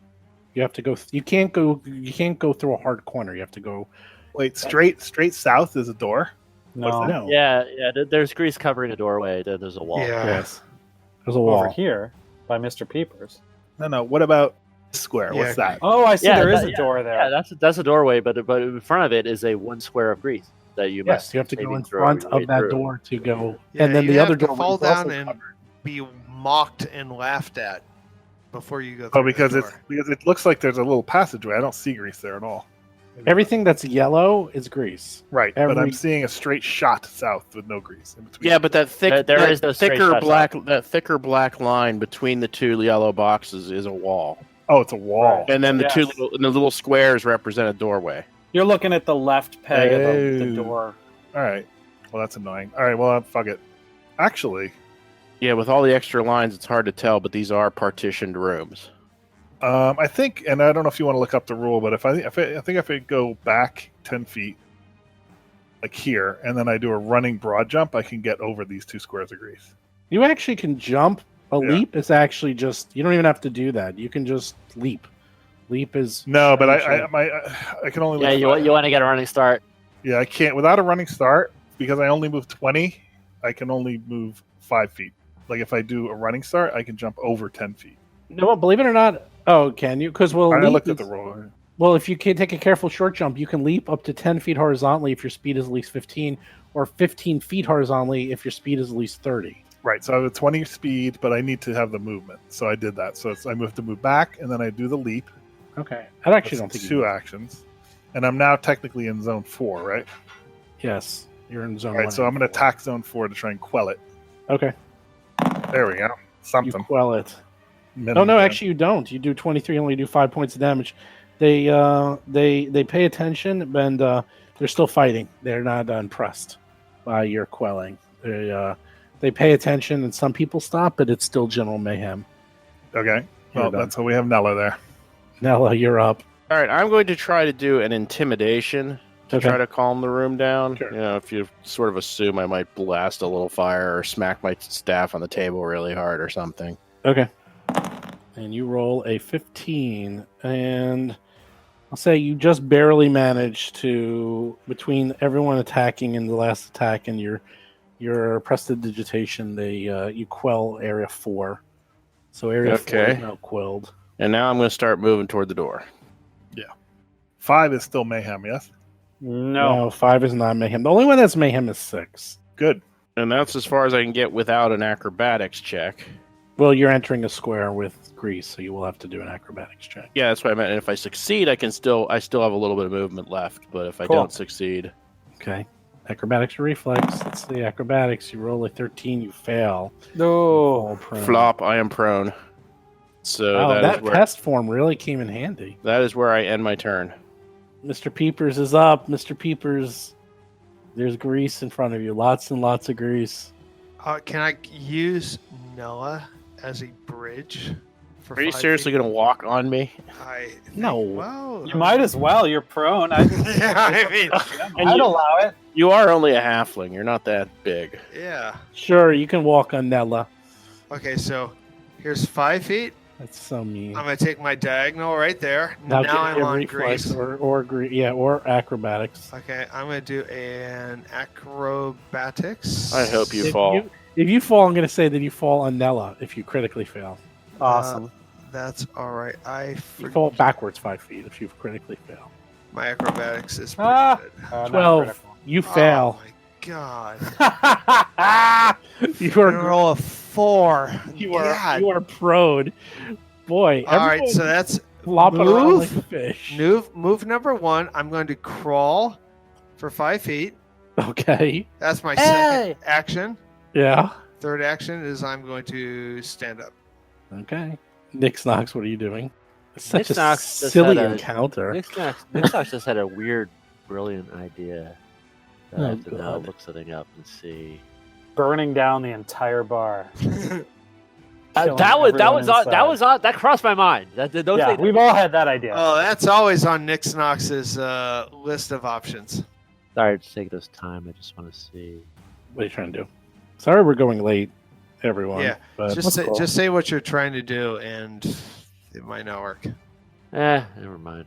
You have to go. You can't go. You can't go through a hard corner. You have to go. Wait, straight south is a door. No. No. Yeah. There's grease covering a doorway. There's a wall. Yeah. Yes. There's a wall. Over here by Mr. Peepers. No. What about this square? Yeah. What's that? Oh, I see. Yeah, There is that- a door there. Yeah, that's a doorway, but in front of it is a one square of grease that you Yes, must. you have to go saving in throw front your way of that through. door to go, Yeah, and then you the other have to door fall is also down and covered. be mocked and laughed at before you go. Oh, Through because the it's door. because it looks like there's a little passageway. I don't see grease there at all. Everything that's yellow is grease. Right, but I'm every- seeing a straight shot south with no grease in between. Yeah, but that thick, There that is no straight thicker shot black, that thicker black line between the two yellow boxes is a wall, Oh, it's a wall. and then the Yes. the little squares represent a doorway. You're looking at the left peg of the Oh. door. All right. Well, that's annoying. All right. Well, fuck it. Actually, Yeah, with all the extra lines, it's hard to tell, but these are partitioned rooms. I think, and I don't know if you want to look up the rule, but I think if I go back 10 feet, like here, and then I do a running broad jump, I can get over these two squares of grease. You actually can jump. A Yeah. leap is actually just. You don't even have to do that. You can just leap. Leap is. No, but I can only. Yeah, lift you want to get a running start. Yeah, I can't without a running start because I only move 20. I can only move 5 feet. Like if I do a running start, I can jump over 10 feet. No, believe it or not. Oh, can you? Because I looked at the rule. Well, if you can take a careful short jump, you can leap up to 10 feet horizontally if your speed is at least 15, or 15 feet horizontally if your speed is at least 30. Right, so I have a 20 speed, but I need to have the movement. So I did that. So I have to move back, and then I do the leap. Okay. I actually That's don't think two actions. And I'm now technically in zone 4, right? Yes. You're in zone All right, 1. so I'm going to attack zone 4 to try and quell it. Okay. There we go. You Something. quell it. Minimum Oh no, damage. actually you don't. You do 23, only do 5 points of damage. They pay attention, and they're still fighting. They're not impressed by your quelling. They pay attention, and some people stop, but it's still general mayhem. Okay. You're Well, done. that's what we have Nella there. Nella, you're up. All right, I'm going to try to do an intimidation to Okay. try to calm the room down. Sure. You know, if you sort of assume I might blast a little fire or smack my staff on the table really hard or something. Okay. And you roll a 15, and I'll say you just barely managed to, between everyone attacking and the last attack and your prestidigitation, you quell area 4. So area 4 Okay. is now quelled. And now I'm going to start moving toward the door. 5 is still mayhem, yes? No. 5 is not mayhem. The only one that's mayhem is 6. Good. And that's as far as I can get without an acrobatics check. Well, you're entering a square with grease, so you will have to do an acrobatics check. Yeah, that's what I meant. And if I succeed, I still have a little bit of movement left. But if I Cool. don't succeed, Okay. Acrobatics or reflex? Let's see. Acrobatics, you roll a 13, you fail. No. Fall prone. flop, I am prone. So Wow, that is where test form really came in handy. I end my turn. Mr. Peepers is up. Mr. Peepers, there's grease in front of you. Lots and lots of grease. Can I use Noah as a bridge for Are you 5 seriously feet. going to walk on me? No. Well, You might as well. You're prone. Yeah, I mean, I'd allow it. You are only a halfling. You're not that big. yeah. Sure, you can walk on Nella. Okay, so here's 5 feet. That's so mean. I'm gonna take my diagonal right there. Now Now I'm get on reflex grease. or acrobatics. Okay, I'm gonna do an acrobatics. I hope you If fall. if you fall, I'm going to say that you fall on Nella if you critically fail. Awesome. That's all right. You fall backwards 5 feet if you critically fail. My acrobatics is pretty Ah! good. Not 12. critical. You fail. Oh my god! You I'm gonna are roll a 4. you are God. you are prone. Boy, All right, everyone so that's flopping around move. like a fish. move number 1. I'm going to crawl for 5 feet. Okay. That's my Hey! second action. Yeah. Third action is I'm going to stand up. Okay. Nick Knox, what are you doing? It's such a Nix Knox just silly had a- encounter. Nick Knox just had a weird, brilliant idea. I Oh, have to now God. look something up and see. Burning down the entire bar. Killing That everyone was on that crossed my mind. Those Yeah, things- we've all had that idea. Oh, that's always on Nick Knox's list of options. Sorry to take this time. I just want to see. What are you trying to do? Sorry we're going late, everyone. Yeah, but Just say what you're trying to do, and it might not work. Never mind.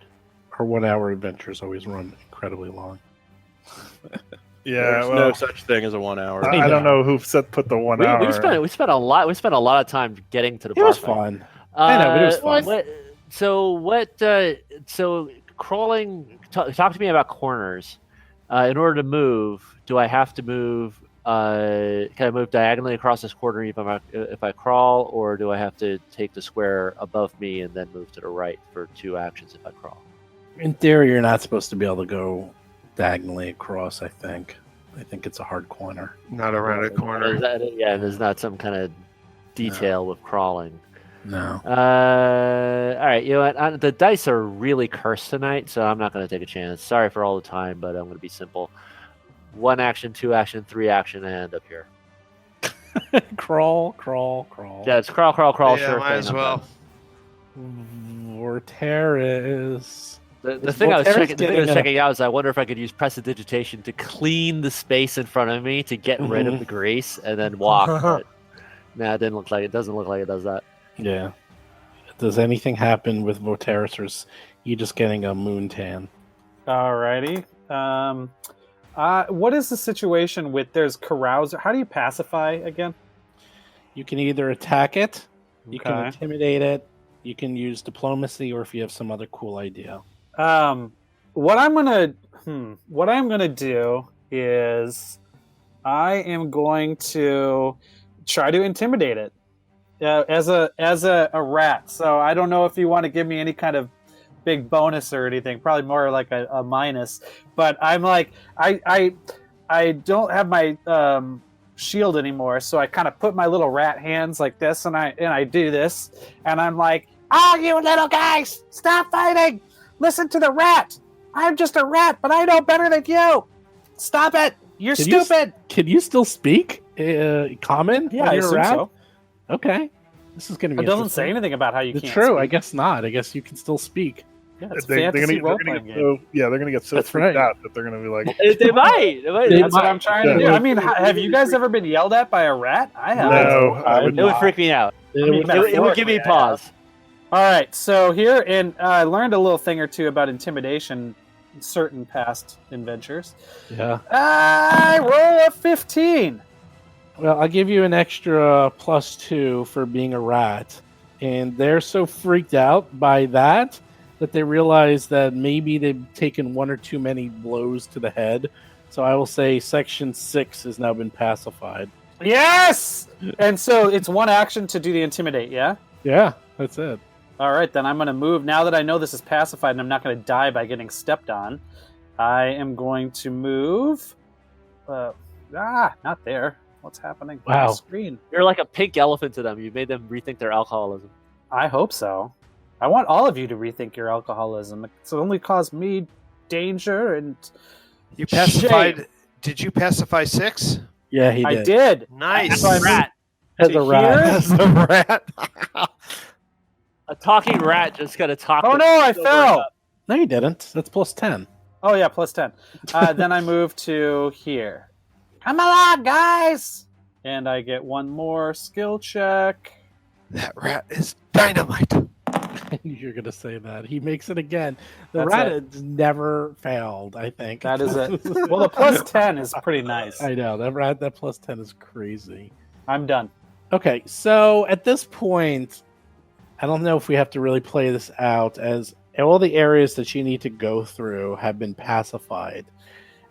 our 1 hour adventures always run incredibly long. Yeah, There's well, no such thing as a 1 hour. I I don't know who put the 1 hour. We spent a lot of time getting to the It was bar fight. fun. I know, but it was fun. So crawling. Talk to me about corners. In order to move, do I have to move? Can I move diagonally across this corner if I crawl, or do I have to take the square above me and then move to the right for 2 actions if I crawl? In theory, you're not supposed to be able to go diagonally across, I think. I think it's a hard corner. Not around a corner. There's not some kind of detail with crawling. No. All right, you know what? The dice are really cursed tonight, so I'm not going to take a chance. Sorry for all the time, but I'm going to be simple. 1 action, 2 action, 3 action, and end up here. Crawl. Yeah, it's crawl. Yeah, Sure might thing, as I'm well. done. Vorteris. The thing I was Vorteris checking getting out is I wonder if I could use prestidigitation to clean the space in front of me to get rid of the grease and then walk. But, nah, it doesn't look like it does that. Yeah. Does anything happen with Vorteris, or is you just getting a moon tan? Alrighty. What is the situation with there's carouser? How do you pacify again? You can either attack it, you can Okay. intimidate it, you can use diplomacy, or if you have some other cool idea. What I'm gonna do is I am going to try to intimidate it as a rat. So I don't know if you want to give me any kind of big bonus or anything. Probably more like a minus. But I'm like I don't have my shield anymore, so I kind of put my little rat hands like this, and I do this, and I'm like, "Oh, you little guys, stop fighting! Listen to the rat. I'm just a rat, but I know better than you. Stop it! You're Can you stupid." Can you still speak common? Yeah, when I you're assume around? so. Okay. This is going to be It doesn't interesting. say anything about how you can't. True, I speak. guess not. I guess you can still speak. Yeah, it's a They're fantasy gonna role-playing get game. they're gonna get so That's freaked right. out that they're gonna be like, They might. That's what I'm trying to do. Yeah. I mean, have you guys ever been yelled at by a rat? I have. no, I would It would freak me out. It mean, would- It would give me pause. All right, so here, and I learned a little thing or two about intimidation in certain past adventures. yeah. I roll a 15. Well, I'll give you an extra +2 for being a rat. And they're so freaked out by that they realize that maybe they've taken 1 or 2 many blows to the head. So I will say Section 6 has now been pacified. Yes! And so it's 1 action to do the intimidate, yeah? Yeah, that's it. All right, then I'm going to move. Now that I know this is pacified and I'm not going to die by getting stepped on, I am going to move. Not there. What's happening on Wow. the screen? You're like a pink elephant to them. You made them rethink their alcoholism. I hope so. I want all of you to rethink your alcoholism. It's only caused me danger, and You pacified. Did you pacify 6? Yeah, he did. I did. Nice. So I moved Rat. As to a rat. here. As a rat. A talking rat just got to talk. Oh no, I fell! No, you didn't. That's plus 10. Oh yeah, plus 10. Then I move to here. Come along, guys! And I get one more skill check. That rat is dynamite. You're going to say that. He makes it again. The That's rat it. has never failed, I think. That is it. Well, the plus 10 is pretty nice. I know. That plus 10 is crazy. I'm done. Okay, so at this point, I don't know if we have to really play this out, as all the areas that you need to go through have been pacified.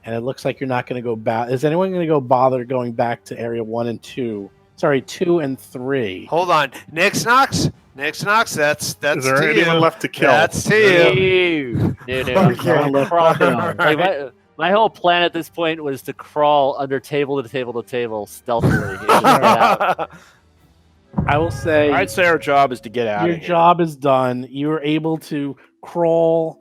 And it looks like you're not going to go back. Is anyone going to go bother going back to area 1 and 2? Sorry, 2 and 3. Hold on. Nix Knox, that's Is there to anyone you. left to kill? That's to you. No, I'm crawling. Like, my whole plan at this point was to crawl under table to table to table stealthily. and just get out. I will say I'd say our job is to get out your of here. job is done. You were able to crawl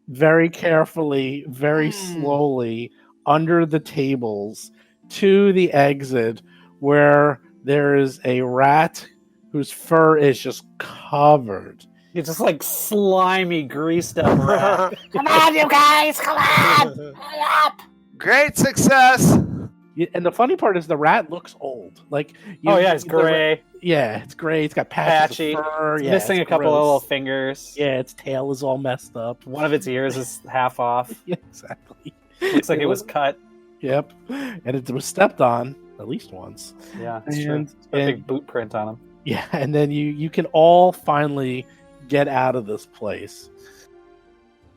very carefully, very slowly under the tables to the exit where there is a rat whose fur is just covered. It's just like slimy, greased up rat. Come on, you guys! Come on! Hurry up! Great success. And the funny part is the rat looks old. Like Oh yeah, it's the gray. Yeah, it's gray. It's got patches Patchy. of fur. It's Yeah, missing a couple of gross. little fingers. Yeah, its tail is all messed up. One of its ears is half off. Yeah, exactly. Looks like it was cut. Yep, and it was stepped on at least once. Yeah, it's true. And, It's got a big boot print on him. yeah, and then you can all finally get out of this place.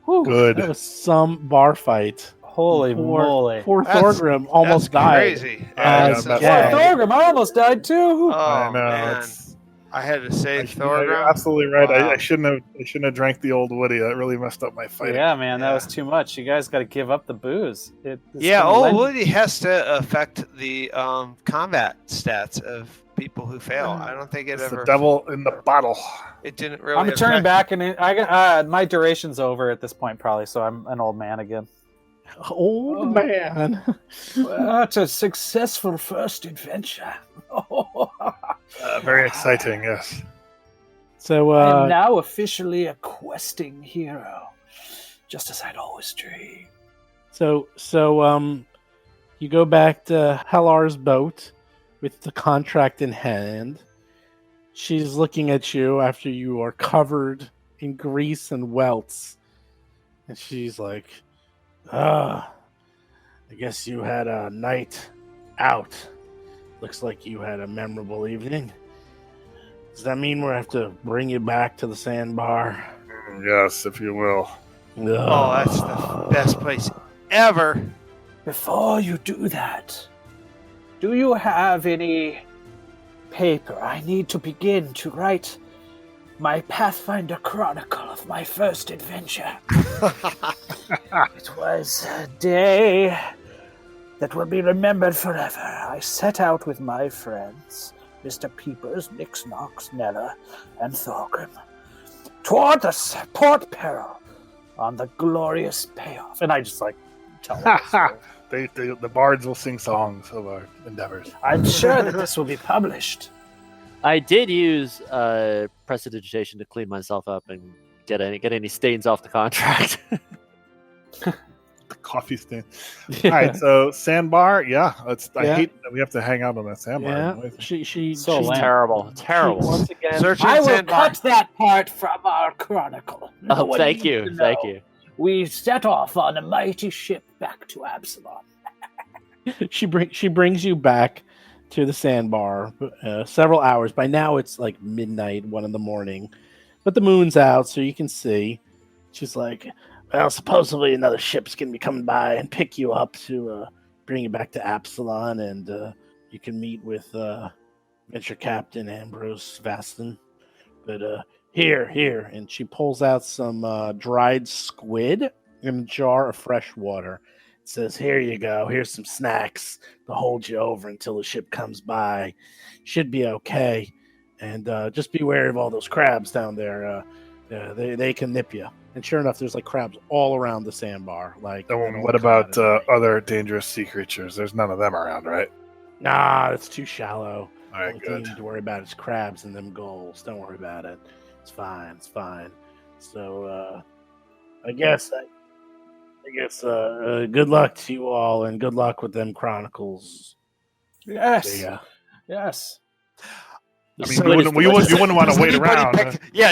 Whew, Good. That was some bar fight. Holy moly. Poor That's- Thorgrim almost That's died. crazy. As that's yeah. Thorgrim, I almost died too. Oh I know. man, It's, I had to save you're Thorgrim. absolutely right. Wow. I shouldn't have drank the old Woody. That really messed up my fighting. Yeah, man, that Yeah. was too much. You guys got to give up the booze. It's Yeah, gonna old lend- Woody has to affect the combat stats of people who fail. I don't think it It's ever. the devil in the bottle. It didn't really. I'm turning affect- back, and I got my duration's over at this point, probably. So I'm an old man again. Old man. That's a successful first adventure. Very exciting, yes. So I am now officially a questing hero, just as I'd always dreamed. So you go back to Hellar's boat with the contract in hand. She's looking at you after you are covered in grease and welts. And she's like, I guess you had a night out. Looks like you had a memorable evening. Does that mean we have to bring you back to the sandbar? Yes, if you will. Oh, that's the best place ever. Before you do that, do you have any paper? I need to begin to write my Pathfinder Chronicle of my first adventure. It was a day that will be remembered forever. I set out with my friends, Mr. Peepers, Nix Knox, Nella, and Thorgrim, toward the Port Peril on the glorious payoff. And I just tell them the story. The bards will sing songs of our endeavors. I'm sure that this will be published. I did use prestidigitation to clean myself up and get any stains off the contract. The coffee stand. All right, so sandbar, yeah. I Yeah. hate that we have to hang out on that sandbar. Yeah, she So she- lame. Terrible. Once again, Searching I will sandbar. cut that part from our chronicle. No Oh, one thank needs you. to Thank know. you. We set off on a mighty ship back to Absalom. she brings you back to the sandbar several hours. By now it's like midnight, 1 a.m, but the moon's out, so you can see. She's like, well, supposedly another ship's gonna be coming by and pick you up to bring you back to Absalom, and you can meet with Venture Captain Ambrose Vaston. But here, and she pulls out some dried squid in a jar of fresh water. It says, here you go. Here's some snacks to hold you over until the ship comes by. Should be okay. And just be wary of all those crabs down there. They can nip you. And sure enough, there's like crabs all around the sandbar. Like, And what about other dangerous sea creatures? There's none of them around, right? Nah, it's too shallow. All right, Only thing you good. need to worry about is crabs and them gulls. Don't worry about it. It's fine. It's fine. So, I guess good luck to you all, and good luck with them Chronicles. Yes. Yeah. Yes. I mean, you wouldn't want to wait around.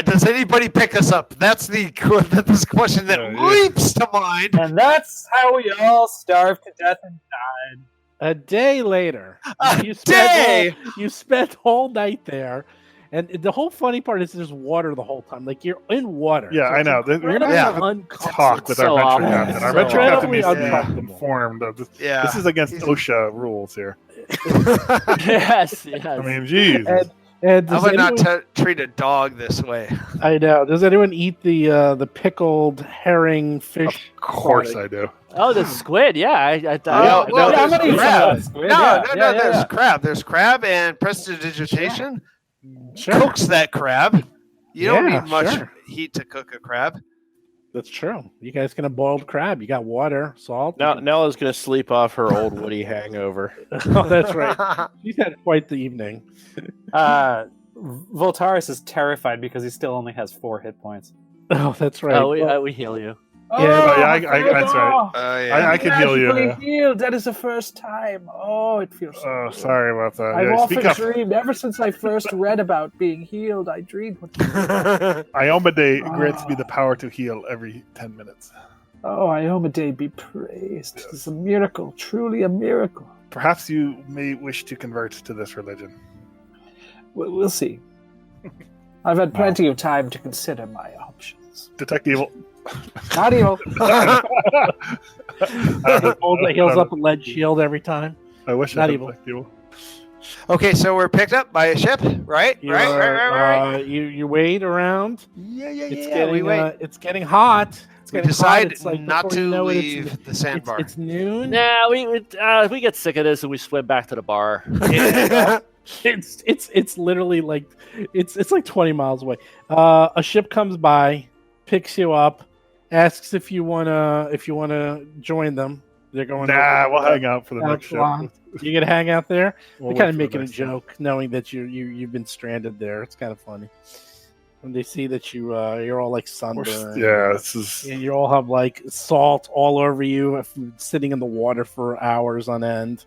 Does anybody pick us up? That's the question that leaps to mind. And that's how we all starved to death and died. A day later, you spent all night there, and the whole funny part is there's water the whole time. Like you're in water. Yeah, I know. We're gonna have a talk with so our venture awful. captain. Our So venture captain needs to uncomfortable. be informed of this. Yeah. This is against OSHA rules here. Yes. I mean, geez. And I does would anyone, not treat a dog this way. I know. Does anyone eat the pickled herring fish? Of course I do. Oh, the squid. Yeah, I I'm thought. gonna eat some crab. of that squid. No, Yeah. there's crab. There's crab and prestidigitation Sure. cooks that crab. You don't Yeah, need much sure. heat to cook a crab. That's true. You guys can have boiled crab. You got water, salt. Now Nella's gonna sleep off her old Woody hangover. Oh, that's right. She's had quite the evening. Voltaris is terrified because he still only has 4 hit points. Oh, that's right. Oh, we heal you. Yeah. That's right. I can heal you. Yeah. Healed. That is the first time. Oh, it feels so Oh, good. sorry about that. I've Yeah, often speak up. dreamed, ever since I first read about being healed, I dreamed. Iomade grants me the power to heal every 10 minutes. Oh, Iomade be praised. Yes. It's a miracle, truly a miracle. Perhaps you may wish to convert to this religion. We'll see. I've had plenty of time to consider my options. Detect evil. Not evil. Heals up a lead shield every time. I wish Not I had evil. detect evil. Okay, so we're picked up by a ship, right? Right. You wait around. Yeah. Getting, We wait. It's getting hot. It's We getting decide hot. It's like not before to you know it, leave the sandbar. It's noon. Nah, we get sick of this and we swim back to the bar. It's literally like it's like 20 miles away. A ship comes by, picks you up, asks if you wanna join them. They're going. Nah, we'll hang out for the next ship. You gonna hang out there? We'll They're kind wait of for the making a next ship. joke, knowing that you've been stranded there. It's kind of funny when they see that you're all like sunburned. Yeah, this is. And you all have like salt all over you, sitting in the water for hours on end.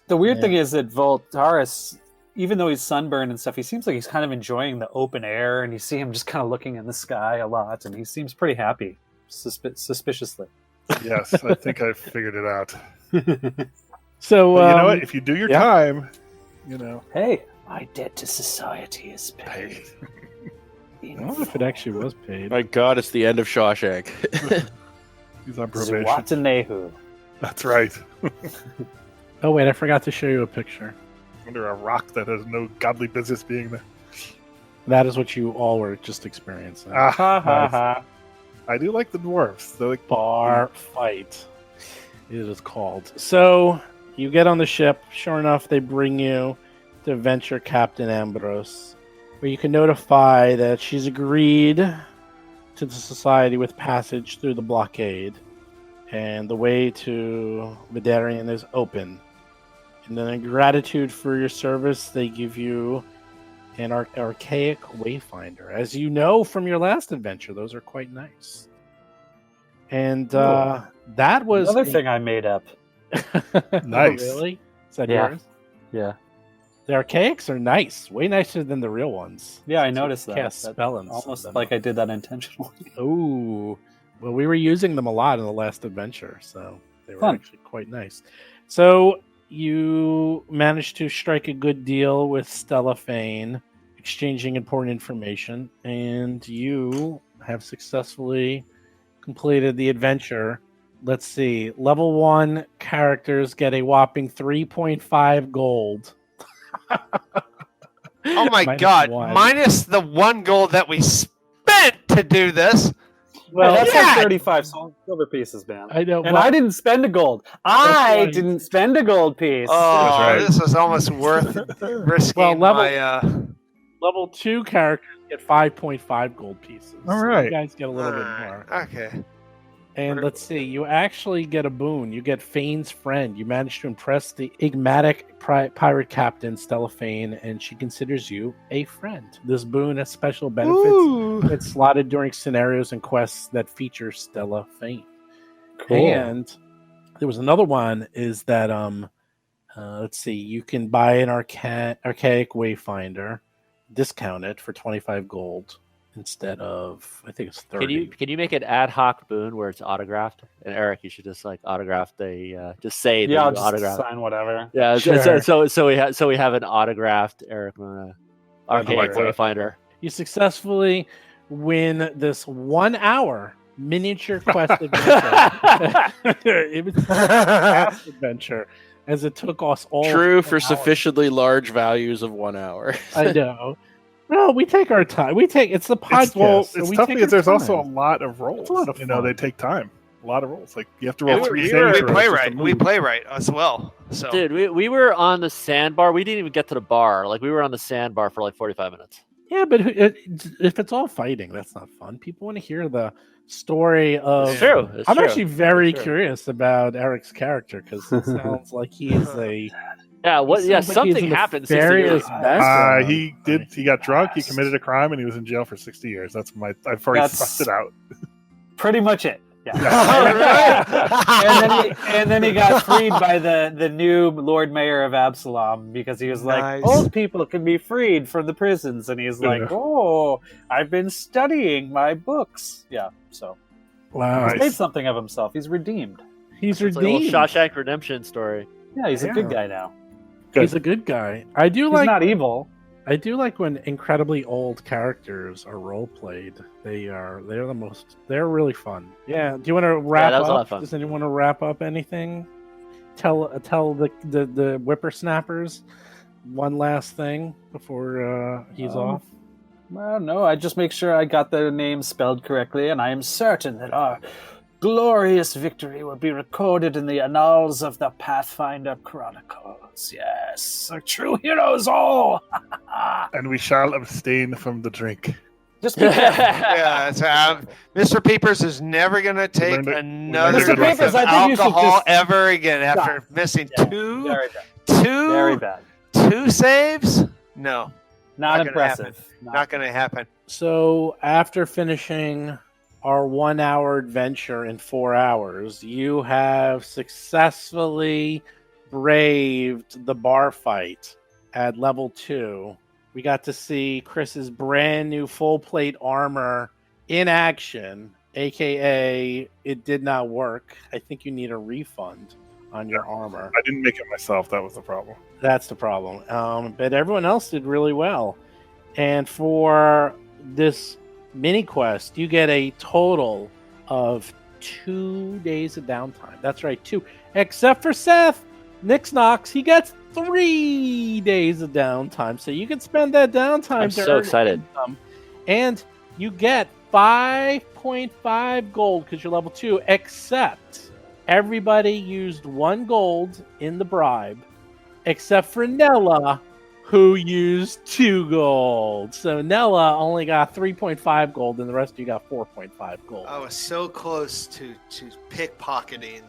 The weird thing is that Voltaris, even though he's sunburned and stuff, he seems like he's kind of enjoying the open air, and you see him just kind of looking in the sky a lot, and he seems pretty happy, suspiciously. Yes, I think I figured it out. So But you know what? If you do your time, Hey, my debt to society is paid. I don't know if it actually was paid. My God, it's the end of Shawshank. he's on probation. Zwatanehu. That's right. Oh wait, I forgot to show you a picture. Under a rock that has no godly business being there. That is what you all were just experiencing. Ha ha Nice. ha. I do like the dwarves. They're like Bar fight, it is called. So you get on the ship. Sure enough, they bring you to Venture Captain Ambrose, where you can notify that she's agreed to the society with passage through the blockade, and the way to Vidarian is open. And then in gratitude for your service, they give you an archaic wayfinder. As you know from your last adventure, those are quite nice. And that was Another thing I made up. Nice. Really? Is that Yeah. yours? Yeah. The archaics are nice, way nicer than the real ones. Yeah, I noticed that. Cast That's spell and almost stuff. like I did that intentionally. Ooh, well, we were using them a lot in the last adventure, so they were Fun. actually quite nice. So you managed to strike a good deal with Stella Fane, exchanging important information, and you have successfully completed the adventure. Let's see, level 1 characters get a whopping 3.5 gold. Oh my Minus god! 1. Minus the 1 gold that we spent to do this. Well, that's yeah. like 35 silver pieces, man. I know, And but I didn't spend a gold. right. Didn't spend a gold piece. Oh, right. this was almost worth risking Well, my. level 2 characters get 5.5 gold pieces. All So right. you guys get a little bit more. Okay. And let's see, you actually get a boon. You get Fane's friend. You manage to impress the enigmatic pirate captain, Stella Fane, and she considers you a friend. This boon has special benefits. Ooh. It's slotted during scenarios and quests that feature Stella Fane. Cool. And there was another one, is that, let's see, you can buy an archaic wayfinder, discount it for 25 gold. Instead of, I think it's 30. Can you make an ad hoc boon where it's autographed? And Eric, you should just like autograph the just say Yeah, I'll that you just autograph. sign whatever. Yeah, Sure. so we have an autographed Eric Archaic Wayfinder. You successfully win this 1 hour miniature quest adventure. It was a fast adventure, as it took us all. True for 10 hours. sufficiently large values of 1 hour. I know. Well, we take our time. It's the podcast. It's so tough take because our there's also a time. lot of rolls. It's a lot of You know, fun. they take time. A lot of rolls. Like you have to Yeah, roll we, 3 we saves. or play it's just a right. We move. play right as well. So Dude, we were on the sandbar. We didn't even get to the bar. Like we were on the sandbar for like 45 minutes. Yeah, but if it's all fighting, that's not fun. People want to hear the story of. It's true. It's I'm true. actually very It's true. curious about Eric's character because it sounds like he's a. Yeah, what? it Yeah, sounds like he's something a happened. nefarious 60 years. bastard. He got drunk. He committed a crime, and he was in jail for 60 years. I've already That's- sussed it out. Pretty much it. Yeah. Alright. and then he got freed by the noob Lord Mayor of Absalom because he was like, Nice. old people can be freed from the prisons, and he's like, Yeah. oh, I've been studying my books. Yeah, so Wow, he's made something of himself. He's redeemed. he's It's like a little redeemed. Shawshank Redemption story. Yeah, he's a good guy now. He's a good guy. I do He's like. not evil. I do like when incredibly old characters are role played. They're really fun. Yeah. Do you want to wrap that was a lot up? of fun. Does anyone want to wrap up anything? Tell the whippersnappers one last thing before he's off. Well, no, I just make sure I got the name spelled correctly, and I am certain that our glorious victory will be recorded in the annals of the Pathfinder Chronicles. Yes, a true heroes all. And we shall abstain from the drink. Just be careful. yeah, so, Mr. Peepers is never gonna take learned it- another Mr. drink Peepers, of I think you should alcohol just ever again after stop. missing Yeah, two very bad. two saves. No, Not gonna impressive. not gonna happen. So after finishing our 1 hour adventure in 4 hours, you have successfully braved the bar fight at level 2. We got to see Chris's brand new full plate armor in action, aka it did not work. I think you need a refund on your armor. I didn't make it myself. That was the problem. That's the problem. But everyone else did really well. And for this mini quest, you get a total of 2 days of downtime. That's right, 2. Except for Seth, Nixnox, he gets 3 days of downtime. So you can spend that downtime I'm to so earn excited. income. And you get 5.5 gold because you're level 2, except everybody used 1 gold in the bribe, except for Nella, who used 2 gold. So Nella only got 3.5 gold, and the rest of you got 4.5 gold. I was so close to pickpocketing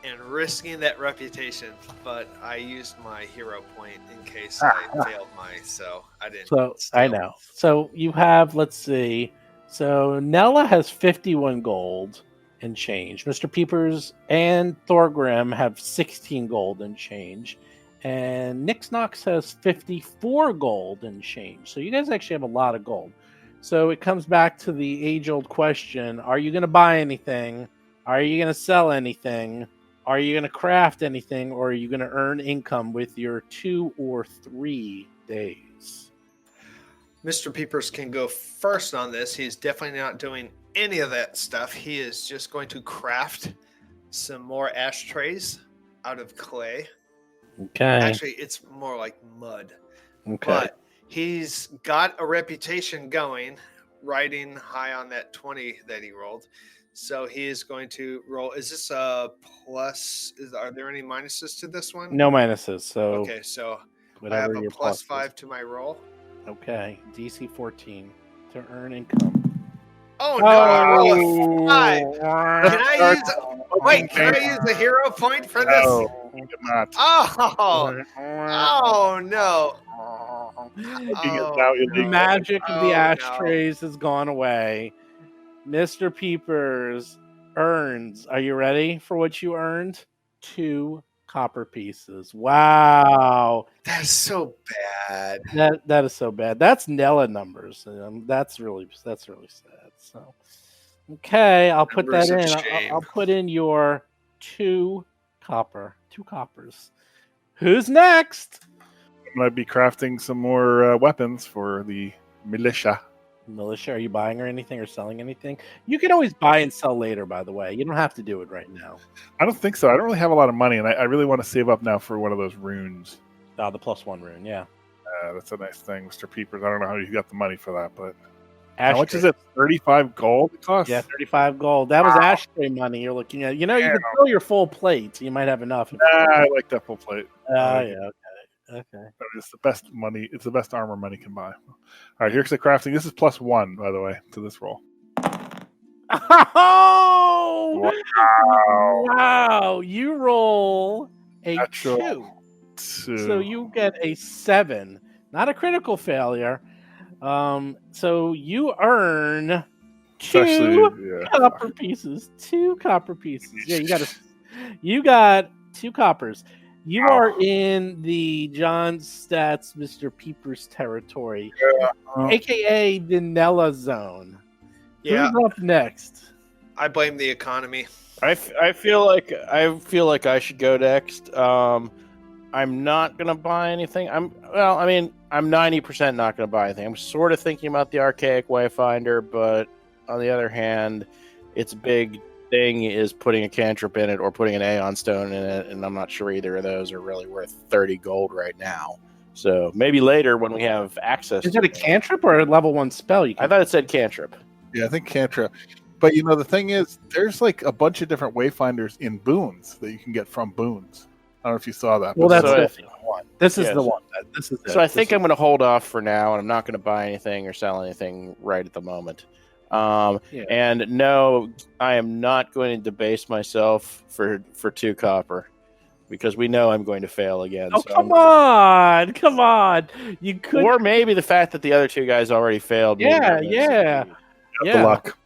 and risking that reputation, but I used my hero point in case I failed so I didn't. So I know. So you have, let's see. So Nella has 51 gold and change. Mr. Peepers and Thorgrim have 16 gold and change. And Nixnox has 54 gold and change. So you guys actually have a lot of gold. So it comes back to the age-old question: are you going to buy anything? Are you going to sell anything? Are you going to craft anything? Or are you going to earn income with your 2 or 3 days? Mr. Peepers can go first on this. He's definitely not doing any of that stuff. He is just going to craft some more ashtrays out of clay. Okay. Actually, it's more like mud. Okay. But he's got a reputation going, riding high on that 20 that he rolled. So he is going to roll. Is this a plus? Are there any minuses to this one? No minuses. So Okay, so I whatever have a your plus is. 5 to my roll. Okay. DC 14 to earn income. Oh no! I roll a 5. Can I use? Wait, can I use a hero point for this? No, you cannot. Oh no! Smoking is now The illegal. magic of the Oh, no. ashtrays has gone away. Mr. Peepers earns. Are you ready for what you earned? 2 copper pieces. Wow. That's so bad. That is so bad. That's Nella numbers. That's really sad. So, okay, I'll put that Numbers of in. shame. I'll put in your 2 coppers. Who's next? I'm going to be crafting some more weapons for the militia. Militia, are you buying or anything or selling anything? You can always buy and sell later, by the way. You don't have to do it right now. I don't think so. I don't really have a lot of money, and I really want to save up now for one of those runes. The +1 rune, yeah. That's a nice thing, Mr. Peepers. I don't know how you got the money for that, but Ashtray. how much is it? 35 gold it costs? Yeah, 35 gold. That was ashtray money you're looking at. You know, you can fill your full plate. You might have enough. I like that full plate. Yeah, okay. It's the best money. It's the best armor money can buy. All right, here's the crafting. This is +1, by the way, to this roll. Oh! Wow! You roll a Natural 2. So you get a 7. Not a critical failure. So you earn 2 copper pieces. 2 copper pieces. Yeah, you got 2 coppers. You are in the John Stats Mr. Peepers territory, aka the Nella zone. Yeah. Who's up next? I blame the economy. I feel like I should go next. I'm not gonna buy anything. I'm 90% not gonna buy anything. I'm sort of thinking about the archaic Wayfinder, but on the other hand, its big thing is putting a cantrip in it or putting an Aeon Stone in it, and I'm not sure either of those are really worth 30 gold right now. So maybe later when we have access. Is it a cantrip or a level 1 spell? I thought it said cantrip. Yeah, I think cantrip. But the thing is, there's like a bunch of different Wayfinders in boons that you can get from boons. I don't know if you saw that. Well, but that's the one. This is Yes. the one. This is So I think I'm going to hold off for now, and I'm not going to buy anything or sell anything right at the moment. And no, I am not going to debase myself for 2 copper because we know I'm going to fail again. Oh, so come on! You could, or maybe the fact that the other 2 guys already failed. Yeah. the luck.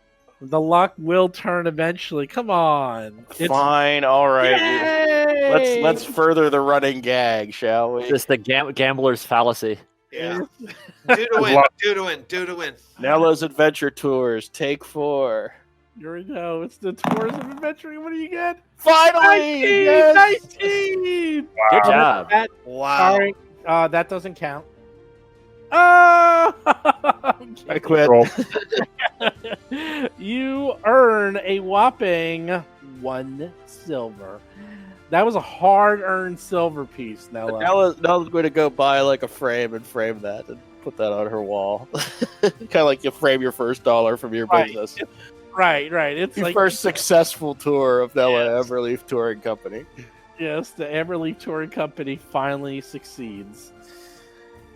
The luck will turn eventually. Come on. Fine, all right. Yay! Let's further the running gag, shall we? Just the gambler's fallacy. Yeah. Do to win. Nella's Adventure Tours, take 4. Here we go. It's the Tours of Adventuring. What do you get? Finally! 19! Yes! 19! Good job. Wow. Sorry, that doesn't count. Oh! I quit. You earn a whopping 1 silver. That was a hard-earned silver piece, Nella. Nella's going to go buy like a frame and frame that and put that on her wall. Kind of like you frame your first dollar from your business. Right. It's Your like first successful tour of Nella Everleaf Touring Company. Yes, the Everleaf Touring Company finally succeeds.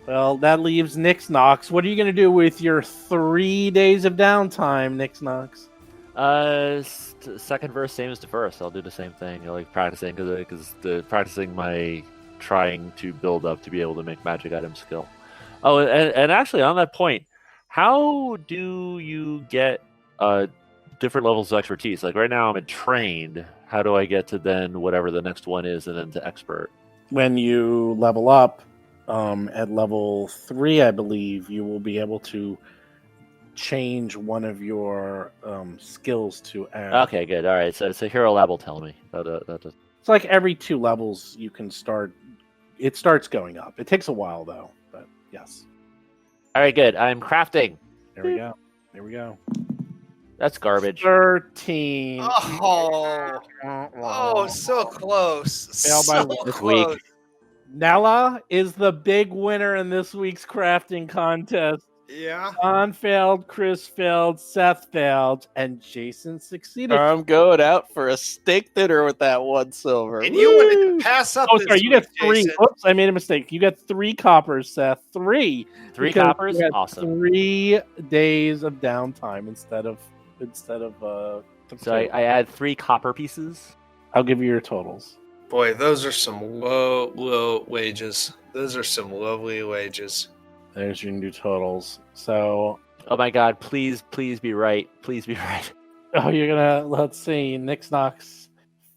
Well, that leaves Nix Knox. What are you going to do with your 3 days of downtime, Nix Knox? Second verse, same as the first. I'll do the same thing. Like practicing because practicing my trying to build up to be able to make magic item skill. Oh, and actually on that point, how do you get different levels of expertise? Like right now I'm at trained. How do I get to then whatever the next one is and then to expert? When you level up at level 3, I believe, you will be able to change one of your skills to add. Okay, good. All right. So Hero Lab will tell me. It's like every 2 levels you can start. It starts going up. It takes a while though, but yes. All right, good. I'm crafting. There we go. That's garbage. 13. Oh, so close. Fail by So one. This close. week. Nella is the big winner in this week's crafting contest. Yeah. Don failed, Chris failed, Seth failed, and Jason succeeded. I'm going out for a steak dinner with that 1 silver. And you wanted Woo! to pass up Oh, this sorry, you week, got 3. Jason. Oops, I made a mistake. You got 3 coppers, Seth. 3. 3 Because coppers? you had Awesome. 3 days of downtime instead of So I add 3 copper pieces. I'll give you your totals. Boy, those are some low wages. Those are some lovely wages. There's your new totals. So, Oh my god, please be right. Please be right. oh, you're gonna, let's see, Nix Knox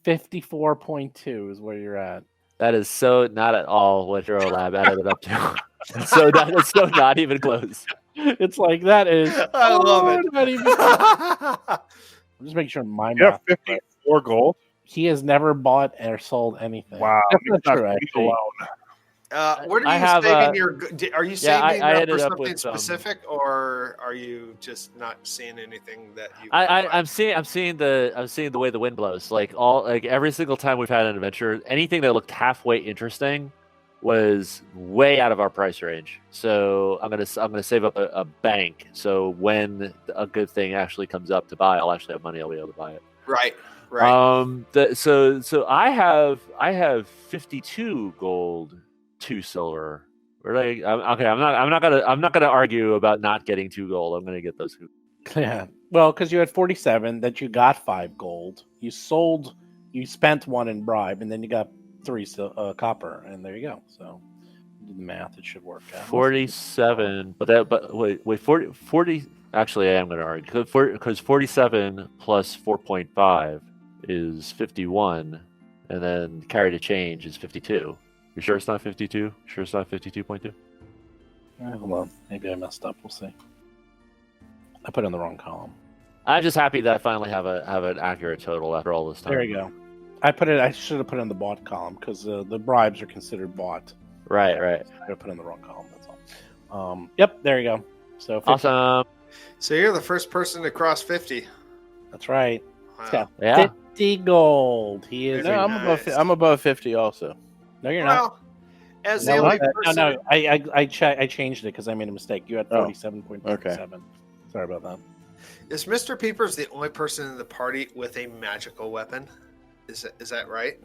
54.2 is where you're at. That is so not at all what Hero Lab added it up to. So that is so not even close. It's like that is. I love it. Not even, I'm just making sure my You have math. 54 gold. He has never bought or sold anything. Wow, That's not not true. me Actually. alone. What are I you have, saving are you saving I up ended for up something with, specific, or are you just not seeing anything that you? I'm seeing the way the wind blows. Like every single time we've had an adventure, anything that looked halfway interesting was way out of our price range. So I'm gonna save up a bank. So when a good thing actually comes up to buy, I'll actually have money. I'll be able to buy it. Right. So I have 52 gold, 2 silver. Okay, I'm not gonna argue about not getting 2 gold. I'm gonna get those 2. Yeah. Well, because you had 47, that you got 5 gold. You spent 1 in bribe, and then you got 3 copper, and there you go. So, do the math; it should work out. 47, but wait, 40. Actually, I am going to argue because 47 plus 4.5 is 51, and then carry to change is 52. You sure it's not 52? Sure it's not 52.2? Hold on, maybe I messed up. We'll see. I put it in the wrong column. I'm just happy that I finally have an accurate total after all this time. There you go. I should have put it in the bought column because the bribes are considered bought. Right. I put it in the wrong column. That's all. Yep, there you go. So 50. Awesome. So you're the first person to cross 50. That's right. Wow. Yeah. 50 gold. He is. Very No, nice. I'm above 50 also. No, you're not. Well, as the No, only person, no. I changed it because I made a mistake. You had Oh, 47.57. okay. Sorry about that. is Mr. Peepers the only person in the party with a magical weapon? Is that right?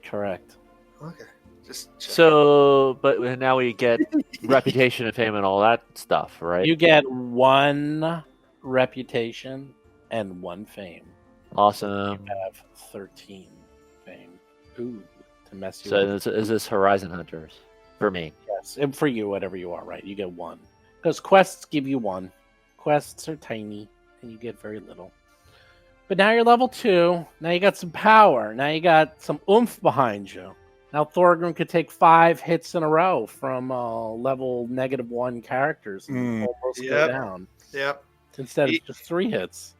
Correct. Okay. Just checking. So, but now we get reputation and fame and all that stuff, right? You get 1 reputation and 1 fame. Awesome. You have 13 fame. Ooh, to mess you So with. is this Horizon Hunters for me? Yes, and for you, whatever you are, right? You get 1. Because quests give you 1. Quests are tiny, and you get very little. But now you're level 2. Now you got some power. Now you got some oomph behind you. Now Thorgrim could take 5 hits in a row from level -1 characters and almost go Yep. down. Yep. Instead of just 3 hits.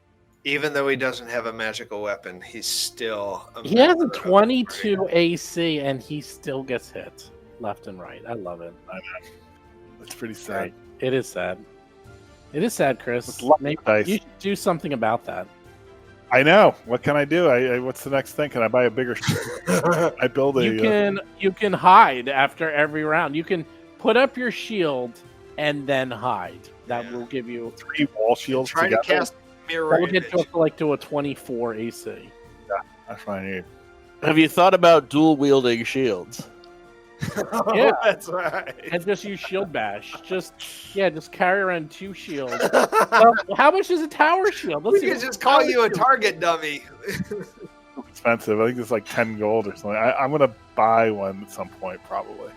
Even though he doesn't have a magical weapon, he's still. He has a member of the 22 party. AC, and he still gets hit left and right. I love it. That's pretty sad. It is sad. It is sad, Chris. It's luck Maybe dice. you should do something about that. I know. What can I do? What's the next thing? Can I buy a bigger ship? I build a. You can hide after every round. You can put up your shield and then hide. That will give you 3 wall shields Try together. to cast mirror that will get image. you up to a 24 AC. That's what I need. Have you thought about dual wielding shields? Yeah. That's right. And just use shield bash. Just carry around 2 shields. Well, how much is a tower shield? We see could what just call tower you a shield- target dummy. Expensive. I think it's like 10 gold or something. I'm gonna buy one at some point, probably.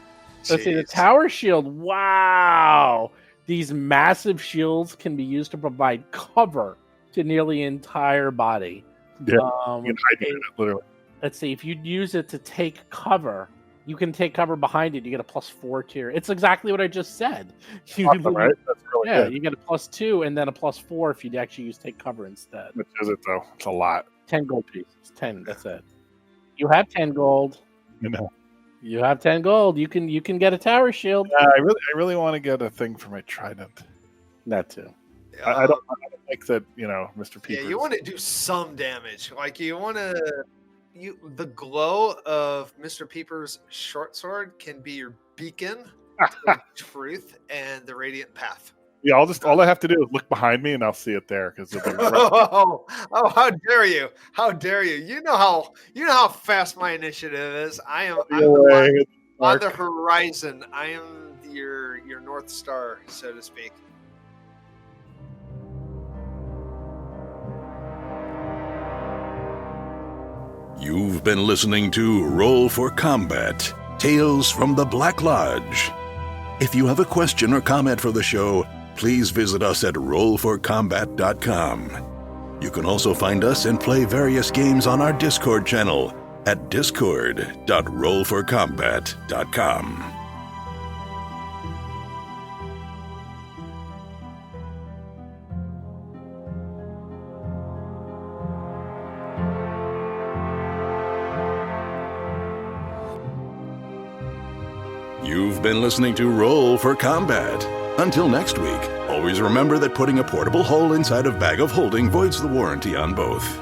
Let's see, the Jeez. tower shield. Wow. These massive shields can be used to provide cover to nearly entire body. Yeah, You can hide behind it, literally. Let's see, if you use it to take cover, you can take cover behind it. You get a +4 tier. It's exactly what I just said. You, Awesome, right? That's really yeah, good. you get a +2 and then a +4 if you actually use take cover instead. Which is it though? It's a lot. 10 gold pieces. 10, that's it. You have 10 gold. You know. You have 10 gold. You can get a tower shield. I really want to get a thing for my trident. That too. I don't like that. Mr. Yeah, Peepers. you want to do some damage. Like you want to. The glow of Mr. Peeper's short sword can be your beacon to truth and the radiant path. Yeah, all I have to do is look behind me and I'll see it there because Oh, how dare you? How dare you? You know how fast my initiative is. I'm on the horizon. I am your North Star, so to speak. You've been listening to Roll for Combat, Tales from the Black Lodge. If you have a question or comment for the show, please visit us at rollforcombat.com. You can also find us and play various games on our Discord channel at discord.rollforcombat.com. You've been listening to Roll for Combat. Until next week, always remember that putting a portable hull inside a bag of holding voids the warranty on both.